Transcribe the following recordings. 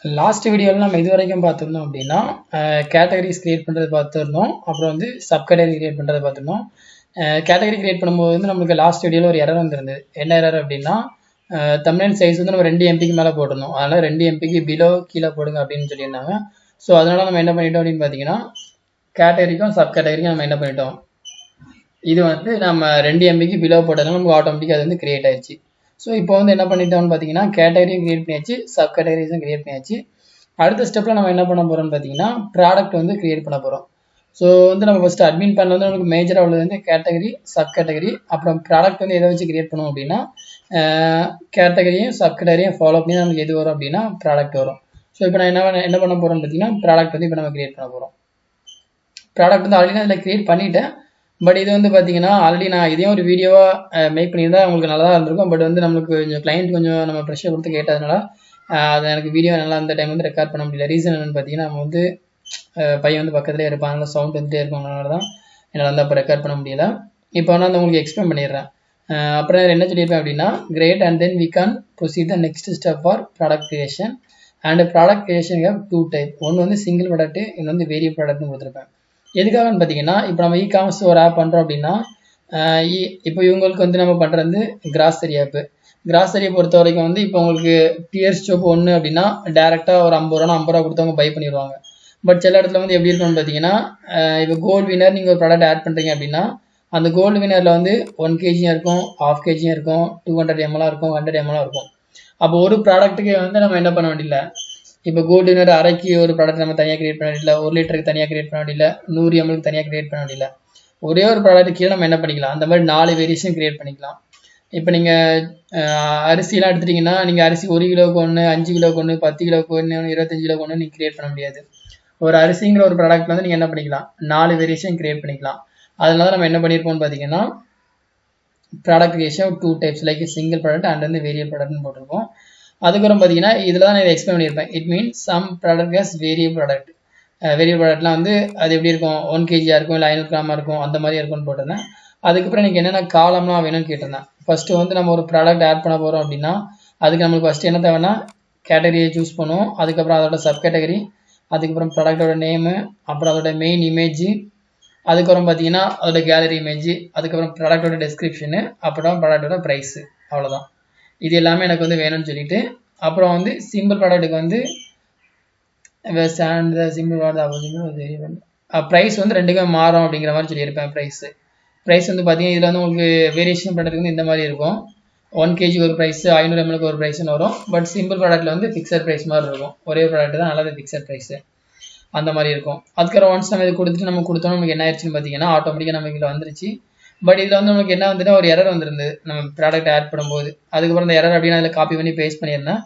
Last வீடியோவில் நம்ம இது வரைக்கும் பார்த்துருந்தோம் அப்படின்னா கேட்டகரிஸ் கிரியேட் பண்ணுறது பார்த்துருந்தோம். அப்புறம் வந்து சப் கேட்டகரி கிரியேட் பண்ணுறது பார்த்துருந்தோம். கேட்டகரி கிரியேட் பண்ணும்போது வந்து நம்மளுக்கு லாஸ்ட் வீடியோவில் ஒரு எரர் வந்துருந்தது. என்ன எரர் அப்படின்னா தம்ப்நெயில் சைஸ் வந்து நம்ம 2 MBக்கு மேலே போட்டிருந்தோம். அதனால் 2 MBக்கு பிலோ கீழே போடுங்க அப்படின்னு சொல்லியிருந்தாங்க. ஸோ அதனால் நம்ம என்ன பண்ணிட்டோம் அப்படின்னு பார்த்தீங்கன்னா கேட்டகரிக்கும் சப் கேட்டகரிக்கும் நம்ம என்ன பண்ணிட்டோம், இது வந்து நம்ம 2 MBக்கு பிலோ போட்டதுனால நமக்கு ஆட்டோமேட்டிக்காக அது வந்து கிரியேட் ஆயிடுச்சு. ஸோ இப்போ வந்து என்ன பண்ணிட்டோம்னு பார்த்தீங்கன்னா கேட்டகரியும் கிரியேட் பண்ணியாச்சு, சப் கேட்டகரிஸும் கிரியேட் பண்ணியாச்சு. அடுத்த ஸ்டெப்பில் நம்ம என்ன பண்ண போகிறோம்னு பார்த்தீங்கன்னா ப்ராடக்ட் வந்து கிரியேட் பண்ண போகிறோம். ஸோ வந்து நம்ம ஃபஸ்ட்டு அட்மின் பேனல் வந்து நமக்கு மேஜராக உள்ளது வந்து கேட்டகரி, சப் கேட்டகரி. அப்புறம் ப்ராடக்ட் வந்து எதை வச்சு கிரியேட் பண்ணுவோம் அப்படின்னா கேட்டகரியும் சப் கேட்டகரியும் ஃபாலோ பண்ணி நமக்கு எது வரும் அப்படின்னா ப்ராடக்ட் வரும். ஸோ இப்போ நான் என்ன பண்ண போகிறோம்னு பார்த்தீங்கன்னா ப்ராடக்ட் வந்து இப்போ நம்ம கிரியேட் பண்ண போகிறோம். ப்ராடக்ட் வந்து ஆல்ரெடி நான் இதில் கிரியேட் பண்ணிட்டேன். பட் இது வந்து பார்த்தீங்கன்னா ஆல்ரெடி நான் இதையும் ஒரு வீடியோவாக மேக் பண்ணியிருந்தா உங்களுக்கு நல்லா தான் இருந்திருக்கும். பட் வந்து நம்மளுக்கு கொஞ்சம் கிளைண்ட் கொஞ்சம் நம்ம ப்ரெஷர் கொடுத்து கேட்டதுனால அது எனக்கு வீடியோ நல்லா அந்த டைம் வந்து ரெக்கார்ட் பண்ண முடியல. ரீசன் என்னென்னு பார்த்தீங்கன்னா நம்ம வந்து பையன் வந்து பக்கத்துலேயே இருப்பான், அதனால சவுண்ட் வந்துட்டே இருக்கணும்னால தான் என்னால் வந்து அப்போ ரெக்கார்ட் பண்ண முடியல. இப்போ நான் வந்து உங்களுக்கு எக்ஸ்பிளைன் பண்ணிடுறேன். அப்புறம் என்ன சொல்லியிருப்பேன் அப்படின்னா great and then we can proceed the next step for product creation. And product creation have 2 type. ஒன்று வந்து சிங்கிள் ப்ராடக்ட், இன்னொன்று வந்து வேரியபிள் ப்ராடக்ட்னு கொடுத்துருப்பேன். எதுக்காகன்னு பார்த்தீங்கன்னா இப்போ நம்ம இ-காமர்ஸ் ஒரு ஆப் பண்ணுறோம் அப்படின்னா இப்போ இவங்களுக்கு வந்து நம்ம பண்ணுறது வந்து கிராசரி ஆப்பு. கிராசரியை பொறுத்த வரைக்கும் வந்து இப்போ உங்களுக்கு டியர் ஸ்டோப் ஒன்று அப்படின்னா டேரெக்டாக ஒரு 50 ரூபா 50 ரூபா கொடுத்தவங்க பை பண்ணிடுவாங்க. பட் சில இடத்துல வந்து எப்படி இருக்கும்னு பார்த்தீங்கன்னா இப்போ கோல்டு வினர் நீங்கள் ஒரு ப்ராடக்ட் ஆட் பண்ணுறீங்க அப்படின்னா அந்த கோல்டு வினரில் வந்து 1 kg இருக்கும், 1/2 kg இருக்கும், 200 ml இருக்கும், 100 ml இருக்கும். அப்போ ஒரு ப்ராடக்ட்டுக்கு வந்து நம்ம என்ன பண்ண வேண்டியதில்லை. இப்போ கோல்டு வினர் அரைக்கு ஒரு ப்ராடக்ட் நம்ம தனியாக கிரியேட் பண்ண வேண்டியதில்லை, 1 லிட்டருக்கு தனியாக கிரியேட் பண்ண வேண்டியதில்லை, 100 ml தனியாக கிரியேட் பண்ண வேண்டியதில்லை. ஒரே ஒரு ப்ராடக்ட் கீழே நம்ம என்ன பண்ணிக்கலாம், அந்த மாதிரி 4 வேரியேஷன் கிரியேட் பண்ணிக்கலாம். இப்போ நீங்கள் அரிசிலாம் எடுத்துட்டிங்கன்னா நீங்கள் அரிசி 1 கிலோவுக்கு ஒன்று, 5 கிலோவுக்கு ஒன்று, 10 கிலோவுக்கு ஒன்று, 25 கிலோவுக்கு ஒன்று நீங்கள் கிரியேட் பண்ண முடியாது. ஒரு அரிசிங்கிற ஒரு ப்ராடக்ட் வந்து நீங்கள் என்ன பண்ணிக்கலாம், 4 வேரியேஷன் கிரியேட் பண்ணிக்கலாம். அதனால நம்ம என்ன பண்ணியிருப்போம்னு பார்த்தீங்கன்னா product creation 2 types like single product and வந்து வேரியபிள் ப்ராடக்ட்னு போட்டிருப்போம். அதுக்கப்புறம் பார்த்தீங்கன்னா இதில் தான் நான் எக்ஸ்பிளைன் பண்ணியிருப்பேன். It means some product has variable product. Variable ப்ராடக்ட்லாம் வந்து அது எப்படி இருக்கும், 1 kg இருக்கும், இல்லை 500 கிராமாக இருக்கும், அந்த மாதிரி இருக்கும்னு போட்டிருந்தேன். அதுக்கப்புறம் எனக்கு என்னென்ன காலம்லாம் வேணும்னு கேட்டிருந்தேன். ஃபஸ்ட்டு வந்து நம்ம ஒரு ப்ராடக்ட் ஆட் பண்ண போகிறோம் அப்படின்னா அதுக்கு நம்மளுக்கு ஃபஸ்ட்டு என்ன தேவைன்னா கேட்டகரியை சூஸ் பண்ணுவோம். அதுக்கப்புறம் அதோட சப் கேட்டகரி, அதுக்கப்புறம் ப்ராடக்டோட நேமு, அப்புறம் அதோட மெயின் இமேஜ், அதுக்கப்புறம் பார்த்தீங்கன்னா அதோட கேலரி இமேஜ், அதுக்கப்புறம் ப்ராடக்டோட டெஸ்கிரிப்ஷனு, அப்புறம் ப்ராடக்டோட ப்ரைஸு. அவ்வளோதான். இது எல்லாமே எனக்கு வந்து வேணும்னு சொல்லிட்டு அப்புறம் வந்து சிம்பிள் ப்ராடக்ட்டுக்கு வந்து சிம்பிள் ப்ரைஸ் வந்து ரெண்டுமே மாறும் அப்படிங்கிற மாதிரி சொல்லியிருப்பேன். ப்ரைஸ் வந்து பார்த்தீங்கன்னா இதில் வந்து உங்களுக்கு வேரியேஷன் ப்ராடக்ட் வந்து இந்த மாதிரி இருக்கும். 1 kg ஒரு ப்ரைஸ், 500 ml ஒரு ப்ரைஸ்னு வரும். பட் சிம்பிள் ப்ராடக்ட்டில் வந்து ஃபிக்ஸட் ப்ரைஸ் மாதிரி இருக்கும். ஒரே ப்ராடக்ட் தான், நல்லது ஃபிக்ஸட் ப்ரைஸு அந்த மாதிரி இருக்கும். அதுக்கப்புறம் ஒன்ஸ் நம்ம இது கொடுத்துட்டு நம்ம கொடுத்தோம் நமக்கு என்ன ஆயிடுச்சுன்னு பார்த்தீங்கன்னா ஆட்டோமேட்டிக்காக நமக்கு இதில் வந்துருச்சு. பட் இதில் வந்து நமக்கு என்ன வந்துட்டு ஒரு எரர் வந்துருந்தது நம்ம ப்ராடக்ட் ஆட் பண்ணும்போது. அதுக்கப்புறம் இந்த எரர் அப்படின்னு அதில் காப்பி பண்ணி பேஸ்ட் பண்ணியிருந்தேன்.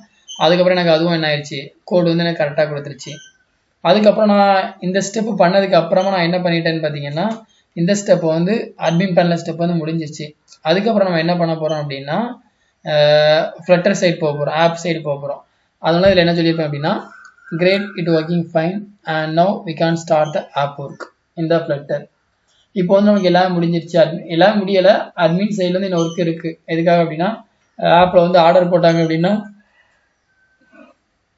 அதுக்கப்புறம் எனக்கு அதுவும் என்ன ஆயிடுச்சு, கோடு வந்து எனக்கு கரெக்டாக கொடுத்துருச்சு. அதுக்கப்புறம் நான் இந்த ஸ்டெப்பு பண்ணதுக்கு அப்புறமா நான் என்ன பண்ணிட்டேன்னு பார்த்தீங்கன்னா இந்த ஸ்டெப்பை வந்து அட்மின் பேனல் ஸ்டெப் வந்து முடிஞ்சிச்சு. அதுக்கப்புறம் நம்ம என்ன பண்ண போகிறோம் அப்படின்னா ஃப்ளட்டர் சைட் போக போகிறோம், ஆப் சைடு போக போகிறோம். அதனால இதில் என்ன சொல்லியிருப்பேன் அப்படின்னா great it working fine and now we can start the app work in the flutter. இப்போ வந்து நமக்கு எல்லாம் முடிஞ்சிருச்சு. எல்லாம் முடியலை, அட்மின் சைட்லேருந்து இன்னும் ஒர்க் இருக்குது. எதுக்காக அப்படின்னா ஆப்பில் வந்து ஆர்டர் போட்டாங்க அப்படின்னா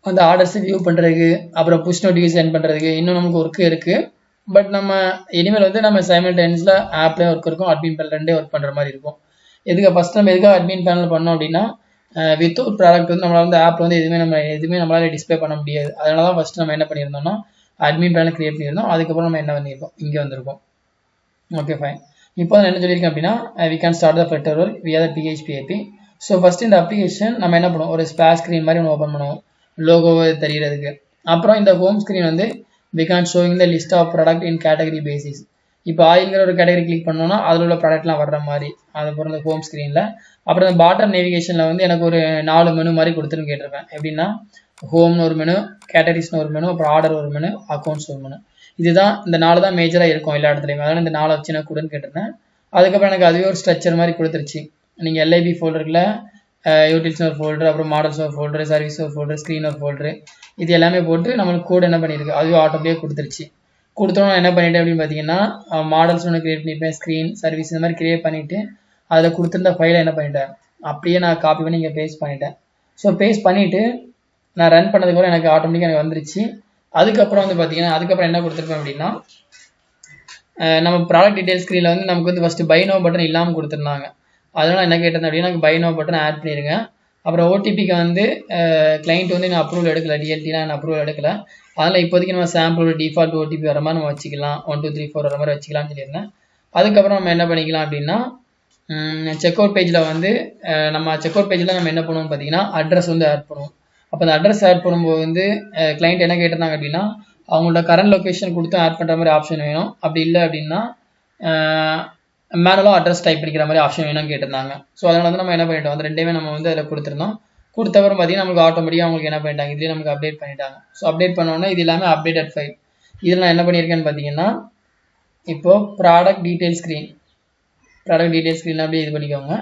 அந்த ஆர்டர்ஸை வியூ பண்ணுறதுக்கு, அப்புறம் புஷ் நோட்டிஃபிகேஷன் சென்ட் பண்ணுறதுக்கு இன்னும் நமக்கு ஒர்க்கு இருக்குது. பட் நம்ம இனிமேல் வந்து நம்ம சைமல்டேனியஸில் ஆப்லேயும் ஒர்க் இருக்கும், அட்மின் பேனல் ரெண்டே ஒர்க் பண்ணுற மாதிரி இருக்கும். ஃபஸ்ட் நம்ம எதுக்காக அட்மின் பேனல் பண்ணோம் அப்படின்னா வித்தவுட் ப்ராடக்ட் வந்து நம்மளால் வந்து ஆப்பில் வந்து எதுவுமே நம்மளால் டிஸ்பிளே பண்ண முடியாது. அதனால தான் ஃபஸ்ட்டு நம்ம என்ன பண்ணியிருந்தோம்னா அட்மின் பேனல் கிரியேட் பண்ணியிருந்தோம். அதுக்கப்புறம் நம்ம என்ன பண்ணியிருக்கோம், இங்கே வந்திருக்கோம். Okay fine. இப்போ நான் என்ன சொல்லியிருக்கேன் அப்படின்னா we can start the flutter role via the PHP API. So first இந்த அப்ளிகேஷன் நம்ம என்ன பண்ணுவோம், ஒரு ஸ்பிளாஷ் ஸ்க்ரீன் மாதிரி ஒன்று ஓப்பன் பண்ணுவோம் லோகோவை தெரியறதுக்கு. அப்புறம் இந்த ஹோம் ஸ்க்ரீன் வந்து we can showing the list of product in category basis. இப்போ ஆயில்ங்கிற ஒரு கேட்டகரி கிளிக் பண்ணோன்னா அதில் உள்ள ப்ராடக்ட்லாம் வர்ற மாதிரி. அதுக்கப்புறம் இந்த ஹோம் ஸ்க்ரீனில் அப்புறம் இந்த பாட்டம் நேவிகேஷனில் வந்து எனக்கு ஒரு 4 மெனு மாதிரி கொடுத்துருன்னு கேட்டிருப்பேன். எப்படின்னா ஹோம்னு ஒரு மெனு, கேட்டகரிஸ்னு ஒரு மெனு, அப்புறம் ஆர்டர் ஒரு மெனு, அக்கௌண்ட்ஸ் ஒரு மெனு. இதுதான் இந்த 4 தான் மேஜராக இருக்கும் எல்லா இடத்துலையும். அதனால் இந்த 4 வச்சு எனக்கு கொடுன்னு கேட்டிருந்தேன். அதுக்கப்புறம் எனக்கு அதுவே ஒரு ஸ்ட்ரக்சர் மாதிரி கொடுத்துருச்சு. நீங்கள் LIB ஃபோல்டரில் யூட்டில்ஸ் ஒரு ஃபோல்டர், அப்புறம் மாடல்ஸ் ஒரு ஃபோல்டர், சர்வீஸ் ஒரு ஃபோல்டர், ஸ்க்ரீன் ஒரு ஃபோல்டரு, இது எல்லாமே போட்டு நம்மளுக்கு கோட் என்ன பண்ணியிருக்கு அதுவே ஆட்டோமேட்டிக்காக கொடுத்துருச்சு. கொடுத்தோன்னு என்ன பண்ணிட்டேன் அப்படின்னு பார்த்தீங்கன்னா மாடல்ஸ் ஒன்று கிரியேட் பண்ணியிருப்பேன், ஸ்க்ரீன், சர்வீஸ் இந்த மாதிரி கிரியேட் பண்ணிவிட்டு அதில் கொடுத்துருந்த ஃபைலை என்ன பண்ணிட்டேன் அப்படியே நான் காப்பி பண்ணி இங்கே பேஸ்ட் பண்ணிட்டேன். ஸோ பேஸ்ட் பண்ணிவிட்டு நான் ரன் பண்ணதுக்கப்புறம் எனக்கு ஆட்டோமேட்டிக்காக எனக்கு வந்துருச்சு. அதுக்கப்புறம் வந்து பார்த்தீங்கன்னா அதுக்கப்புறம் என்ன கொடுத்துருப்பேன் அப்படின்னா நம்ம ப்ராடக்ட் டீடைல்ஸ் ஸ்க்ரீனில் வந்து நமக்கு வந்து ஃபஸ்ட்டு பை நோ பட்டன் இல்லாமல் கொடுத்துருந்தாங்க. அதனால் என்ன கேட்டேன் அப்படின்னா எனக்கு பை நோ பட்டன் ஆட் பண்ணிடுங்க. அப்புறம் ஓடிபிக்கு வந்து கிளைண்ட் வந்து நான் அப்ரூவல் எடுக்கல, டிஎல்டிலாம் நான் அப்ரூவல் எடுக்கல. அதனால் இப்போதைக்கு நம்ம சாம்பிளோட டிஃபால்ட் ஓடிபி வர மாதிரி நம்ம வச்சுக்கலாம், 1 2 3 4 வர மாதிரி வச்சுக்கலாம்னு சொல்லியிருந்தேன். அதுக்கப்புறம் நம்ம என்ன பண்ணிக்கலாம் அப்படின்னா செக் அவுட் பேஜில் வந்து நம்ம செக் அவுட் பேஜில் நம்ம என்ன பண்ணுவோம்னு பார்த்தீங்கன்னா அட்ரஸ் வந்து ஆட் பண்ணுவோம். அப்போ அந்த அட்ரஸ் ஆட் பண்ணும்போது வந்து கிளைண்ட் என்ன கேட்டிருந்தாங்க அப்படின்னா அவங்களோட கரண்ட் லொக்கேஷன் கொடுத்து ஆட் பண்ணுற மாதிரி ஆப்ஷன் வேணும். அப்படி இல்லை அப்படின்னா மேனுவலாக அட்ரஸ் டைப் பண்ணிக்கிற மாதிரி ஆப்ஷன் வேணும்னு கேட்டிருந்தாங்க. ஸோ அதனால வந்து நம்ம என்ன பண்ணிட்டோம், அந்த ரெண்டுமே நம்ம வந்து அதில் கொடுத்துருந்தோம். கொடுத்தவரும் பார்த்தீங்கன்னா நமக்கு ஆட்டோமேட்டிக்காக அவங்களுக்கு என்ன பண்ணிட்டாங்க, இதுலேயே நமக்கு அப்டேட் பண்ணிட்டாங்க. ஸோ அப்டேட் பண்ணோன்னா இது எல்லாமே அப்டேட்டட் ஃபைல். இதில் நான் என்ன பண்ணியிருக்கேன்னு பார்த்தீங்கன்னா இப்போது ப்ராடக்ட் டீடைல் ஸ்க்ரீன் அப்படியே இது பண்ணிக்கோங்க.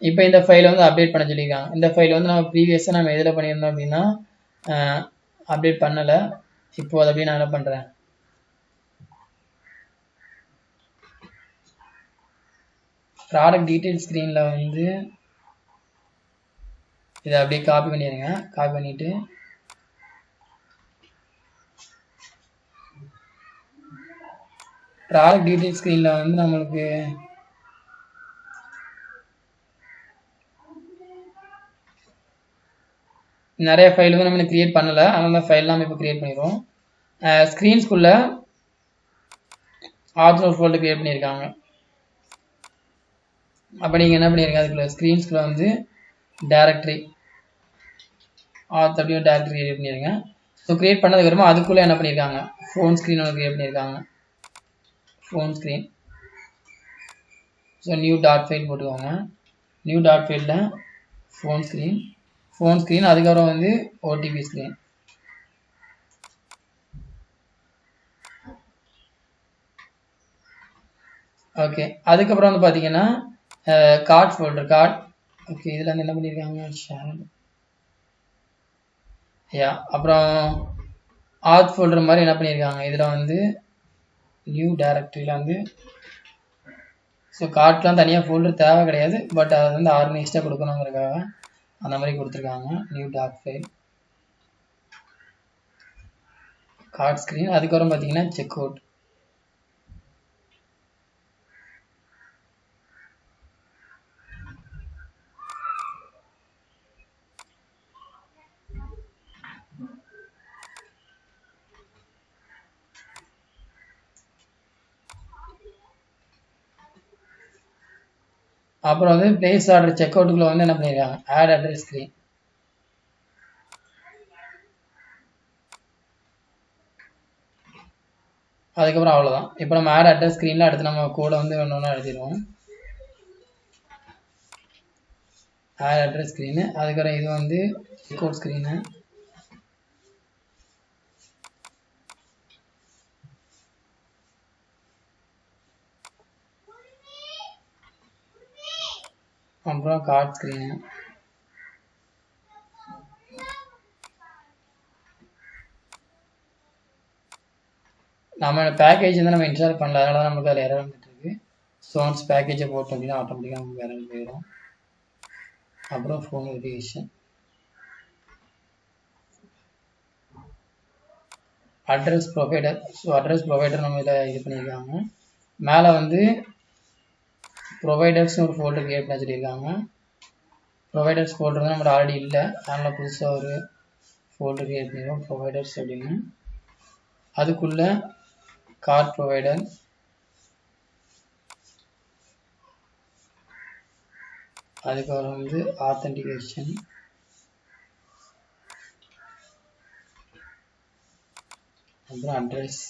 இப்போ இந்த ஃபைலை வந்து அப்டேட் பண்ண சொல்லியிருக்காங்க. இந்த ஃபைல் வந்து நம்ம ப்ரீவியஸாக நம்ம எதில் பண்ணியிருந்தோம் அப்படின்னா அப்டேட் பண்ணலை. இப்போ அதை அப்படியே நான் என்ன பண்ணுறேன், ப்ராடக்ட் டீடைல் ஸ்க்ரீனில் வந்து இதை அப்படியே காப்பி பண்ணிடுங்க. காப்பி பண்ணிவிட்டு ப்ராடக்ட் டீடைல் ஸ்க்ரீனில் வந்து நம்மளுக்கு நிறைய ஃபைல் வந்து நம்ம கிரியேட் பண்ணலை. அதனால ஃபைல் நம்ம இப்போ கிரியேட் பண்ணிடுவோம். ஸ்க்ரீன்ஸ்குள்ளே ஆர்ஜினல் ஃபோல்டர் கிரியேட் பண்ணியிருக்காங்க. அப்போ நீங்கள் என்ன பண்ணியிருங்க, அதுக்குள்ள ஸ்க்ரீன்ஸ்குள்ளே வந்து டேரக்டரி அப்படின்னு டேரக்டரி கிரியேட் பண்ணியிருங்க. ஸோ கிரியேட் பண்ணதுக்கப்புறமா அதுக்குள்ளே என்ன பண்ணியிருக்காங்க, ஃபோன் ஸ்க்ரீன் ஒன்று கிரியேட் பண்ணியிருக்காங்க. Phone screen. So new dot file போட்டுக்கோங்க. நியூ டாட் ஃபைலில் ஃபோன் ஸ்க்ரீன் அதுக்கப்புறம் வந்து ஓடிபி ஸ்க்ரீன். ஓகே, அதுக்கப்புறம் வந்து பார்த்தீங்கன்னா கார்ட் ஃபோல்டர் ஓகே, இதில் வந்து என்ன பண்ணியிருக்காங்க அப்புறம் ஆத் ஃபோல்டர் மாதிரி என்ன பண்ணியிருக்காங்க, இதில் வந்து நியூ டைரக்டரியில் வந்து ஸோ கார்ட்லாம் தனியாக ஃபோல்டர் தேவை கிடையாது, பட் அதை வந்து ஆர்கனைஸ்டாக கொடுக்கணுங்கிறதுக்காக அந்த மாதிரி கொடுத்துருக்காங்க. New dot file card screen. அதுக்கப்புறம் பார்த்தீங்கன்னா செக் அவுட். அப்புறம் வந்து பிளேஸ் ஆர்டர் செக் அவுட்டுக்குள்ள வந்து என்ன பண்ணியிருக்காங்க, ஆட் அட்ரஸ் ஸ்க்ரீன். அதுக்கப்புறம் அவ்வளோதான். இப்போ நம்ம ஆட் அட்ரஸ் ஸ்க்ரீனில் அடுத்து நம்ம கோடை வந்து ஒன்று ஒன்றா எழுதிடுவோம். ஆட் அட்ரஸ் ஸ்க்ரீனு, அதுக்கப்புறம் இது வந்து செக் அவுட் ஸ்க்ரீனு. அப்புறம் கார்ட் ஸ்க்ரீனு. நம்ம பேக்கேஜ் வந்து நம்ம இன்ஸ்டால் பண்ணல, அதனால தான் நமக்கு அதில் எரர் வந்துட்டு இருக்கு. ஸோ ஒன்ஸ் பேக்கேஜை போட்டோம் அப்படின்னா ஆட்டோமேட்டிக்காக நமக்கு எரர் போயிடும். அப்புறம் phone verification, address provider. So address provider நம்ம இதில் இது பண்ணியிருக்காங்க. மேலே வந்து ப்ரொவைடர்ஸ்னு ஒரு ஃபோல்டர் கிரியேட் பண்ண சொல்லியிருக்காங்க. ப்ரொவைடர்ஸ் ஃபோல்டர் வந்து நம்மளோட ஆல்ரெடி இல்லை, அதனால் புதுசாக ஒரு ஃபோல்டர் கிரியேட் பண்ணிடுவோம் ப்ரொவைடர்ஸ் அப்படின்னு. அதுக்குள்ளே கார்ட் ப்ரொவைடர், அதுக்கப்புறம் வந்து ஆத்தென்டிகேஷன், அப்புறம் அட்ரஸ்.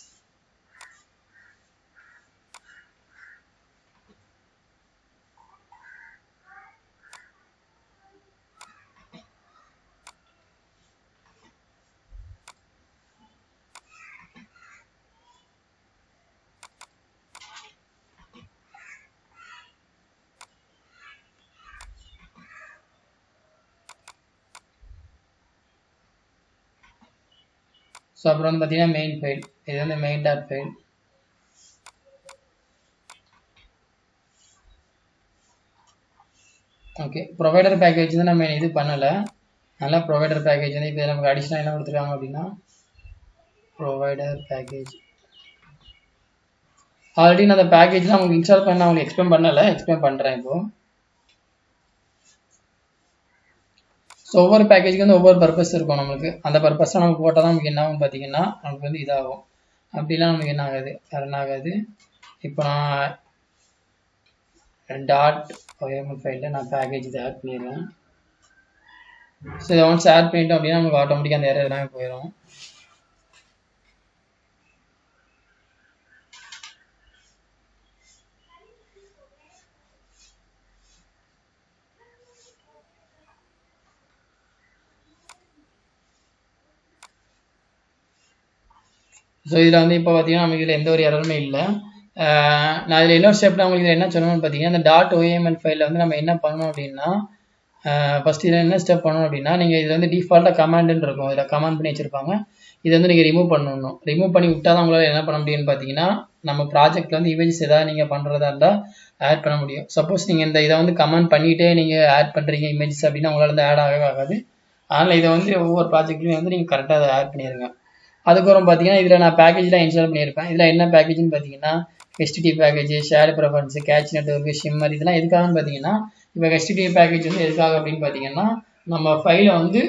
ஸோ அப்புறம் வந்து பார்த்தீங்கன்னா மெயின் ஃபைல், இது வந்து main dot file. Okay, provider package வந்து நம்ம இது பண்ணலை. அதனால ப்ரொவைடர் பேக்கேஜ் வந்து இப்போ நமக்கு அடிஷ்னலாக என்ன கொடுத்துருக்காங்க அப்படின்னா ப்ரொவைடர் பேக்கேஜ். ஆல்ரெடி நான் அந்த பேக்கேஜ்லாம் உங்களுக்கு இன்ஸ்டால் பண்ண உங்களுக்கு எக்ஸ்பிளைன் பண்ணுறேன் இப்போ. ஸோ ஒவ்வொரு பேக்கேஜுக்கு வந்து ஒவ்வொரு பர்பஸ் இருக்கும் நம்மளுக்கு. அந்த பர்பஸ்லாம் நமக்கு போட்டால் தான் நமக்கு என்ன ஆகும் பார்த்தீங்கன்னா நமக்கு வந்து இதாகும். அப்படிலாம் நமக்கு என்ன ஆகாது, ரன் ஆகாது. இப்போ நான் .yml ஃபைலில் நான் பேக்கேஜ் இதை ஆட் பண்ணிடுறேன். ஸோ இதை ஒன்ஸ் ஆட் பண்ணிட்டோம் அப்படின்னா நமக்கு ஆட்டோமேட்டிக்காக அந்த எரர் எல்லாமே போயிடும். ஸோ இதில் வந்து இப்போ பார்த்தீங்கன்னா நமக்கு இதில் எந்த ஒரு எரருமே இல்லை. நான் இதில் இன்னொரு ஸ்டெப்பில் உங்களுக்கு இதில் என்ன சொல்லணும்னு பார்த்தீங்கன்னா இந்த .yml ஃபைலில் வந்து நம்ம என்ன பண்ணணும் அப்படின்னா ஃபஸ்ட் இதில் என்ன ஸ்டெப் பண்ணணும் அப்படின்னா நீங்கள் இதில் வந்து டிஃபால்ட்டாக கமாண்டுன்னு இருக்கும், இதில் கமாண்ட் பண்ணி வச்சுருப்பாங்க. இதை வந்து நீங்கள் ரிமூவ் பண்ணணும். ரிமூவ் பண்ணி விட்டால் தான் உங்களால் என்ன பண்ண முடியும்னு பார்த்தீங்கன்னா நம்ம ப்ராஜெக்ட்டில் வந்து இமேஜஸ் ஏதாவது நீங்கள் பண்ணுறதா இருந்தால் ஆட் பண்ண முடியும். சப்போஸ் நீங்கள் இந்த இதை வந்து கமெண்ட் பண்ணிகிட்டே நீங்கள் ஆட் பண்ணுறீங்க இமேஜஸ் அப்படின்னா உங்களால் வந்து ஆட் ஆகவே ஆகாது. அதனால் இதை வந்து ஒவ்வொரு ப்ராஜெக்ட்லையும் வந்து நீங்கள் கரெக்டாக அதை ஆட் பண்ணிடுங்க. அதுக்கப்புறம் பார்த்தீங்கன்னா இதில் நான் பேக்கேஜ்லாம் இன்ஸ்டால் பண்ணியிருப்பேன். இதில் என்ன பேக்கேஜ்னு பார்த்தீங்கன்னா HTTP package, share preference, catch network, shimmer, இதெல்லாம் எதுக்காகன்னு பார்த்தீங்கன்னா இப்போ HTTP பேக்கேஜ் வந்து எதுக்காக அப்படின்னு பார்த்தீங்கன்னா நம்ம ஃபைலை வந்து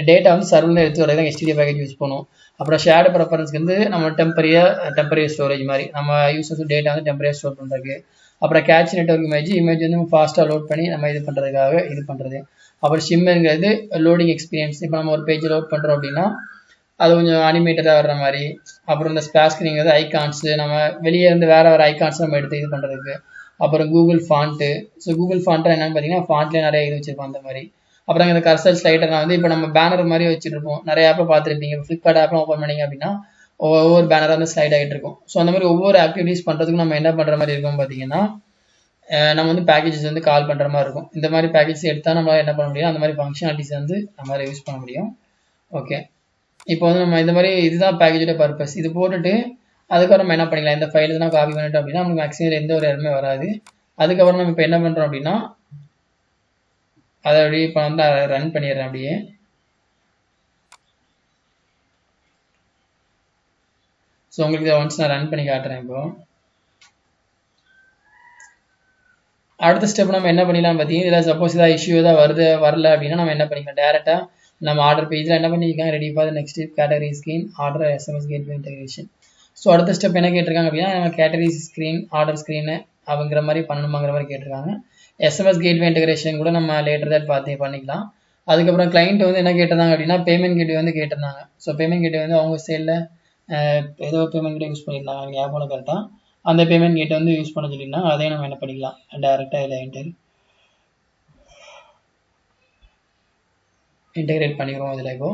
டேட்டா வந்து சர்வரில் எடுத்து வரதான் HTTP பேக்கேஜ் யூஸ் பண்ணுவோம். அப்புறம் ஷேர் ப்ரெஃபரன்ஸ்க்கு வந்து நம்ம டெம்பரரி ஸ்டோரேஜ் மாதிரி நம்ம யூஸர்ஸ் டேட்டா வந்து டெம்பரரியாக ஸ்டோர் பண்ணுறதுக்கு. அப்புறம் கேட்ச் நெட்வொர்க் இமேஜ் வந்து ஃபாஸ்ட்டாக லோட் பண்ணி நம்ம இது பண்ணுறதுக்காக இது பண்ணுறது. அப்புறம் ஷிம்மருங்கிறது லோடிங் எக்ஸ்பீரியன்ஸ். இப்போ நம்ம ஒரு பேஜ் லோட் பண்ணுறோம் அப்படின்னா அது கொஞ்சம் அனிமேட்டடாக வர்ற மாதிரி. அப்புறம் இந்த ஸ்பாஸ்கிங்கிறது ஐகான்ஸு நம்ம வெளியே இருந்து வேறு ஐகான்ஸ் நம்ம எடுத்து இது பண்ணுறதுக்கு. அப்புறம் Google font. So Google font என்னென்னு பார்த்தீங்கன்னா ஃபாண்ட்லேயே நிறைய இது வச்சுருப்போம் அந்த மாதிரி. அப்புறம் இந்த கர்சர் ஸ்லைடர்லாம் வந்து இப்போ நம்ம பேனர் மாதிரி வச்சுருப்போம். நிறைய ஆப்பை பார்த்துருப்பீங்க. ஃப்ளிப்கார்ட் ஆப்லாம் ஓப்பன் பண்ணிங்க அப்படின்னா ஒவ்வொரு பேனராக வந்து ஸ்லைட் ஆகிட்டு இருக்கும். ஸோ அந்த மாதிரி ஒவ்வொரு ஆக்டிவிட்டீஸ் பண்ணுறதுக்கு நம்ம என்ன பண்ணுற மாதிரி இருக்கும் பார்த்தீங்கன்னா நம்ம வந்து பேக்கேஜஸ் வந்து கால் பண்ணுற மாதிரி இருக்கும். இந்த மாதிரி பேக்கேஜஸ் எடுத்தால் நம்மளால் என்ன பண்ண முடியும், அந்த மாதிரி ஃபங்க்ஷனாலிட்டிஸ் வந்து நம்மளால் யூஸ் பண்ண முடியும். ஓகே, இப்போ வந்து நம்ம இந்த மாதிரி இதுதான் பேக்கேஜோட பர்பஸ். இது போட்டுட்டு அதுக்கப்புறம் நம்ம என்ன பண்ணிக்கலாம், இந்த ஃபைல் தான் காப்பி பண்ணிட்டோம் அப்படின்னா நமக்கு மேக்ஸிமம் எந்த ஒரு எரருமே வராது. அதுக்கப்புறம் நம்ம இப்போ என்ன பண்ணுறோம் அப்படின்னா அதை அப்படியே இப்போ வந்து ரன் பண்ணிடுறேன். அப்படியே ஸோ உங்களுக்கு இதை ஒன்ஸ் நான் ரன் பண்ணி காட்டுறேன். இப்போ அடுத்த ஸ்டெப் நம்ம என்ன பண்ணிடலாம் பார்த்தீங்கன்னா இதில் சப்போஸ் ஏதாவது இஷ்யூ ஏதாவது வரல அப்படின்னா நம்ம என்ன பண்ணிக்கலாம், டேரெக்டாக நம்ம ஆர்டர் பேஜில் என்ன பண்ணியிருக்காங்க, ready for next category screen order SMS gateway integration. So அடுத்த ஸ்டெப் என்ன கேட்டிருக்காங்க அப்படின்னா நம்ம கேட்டகரி ஸ்க்ரீன் ஆர்டர் ஸ்க்ரீனு அப்படிங்கிற மாதிரி பண்ணணுமாங்கிற மாதிரி கேட்டிருக்காங்க. SMS கேட்வே இன்டெகிரேஷன் கூட நம்ம லேட்டர் தான் பார்த்து பண்ணிக்கலாம். அதுக்கப்புறம் கிளைண்ட் வந்து என்ன கேட்டிருந்தாங்க அப்படின்னா பேமெண்ட் கேட்வே வந்து கேட்டிருந்தாங்க. ஸோ பேமெண்ட் கேட்வே வந்து அவங்க சைடில் ஏதோ பேமெண்ட் கேட்வே யூஸ் பண்ணியிருந்தாங்க ஞாபகம் கரெக்டாக. அந்த பேமெண்ட் கேட்டை வந்து யூஸ் பண்ண சொல்லியிருந்தாங்க. அதையும் நம்ம என்ன பண்ணிக்கலாம், டேரெக்டாக இதில் இன்டெகிரேட் பண்ணிடுவோம் இதில் இப்போ.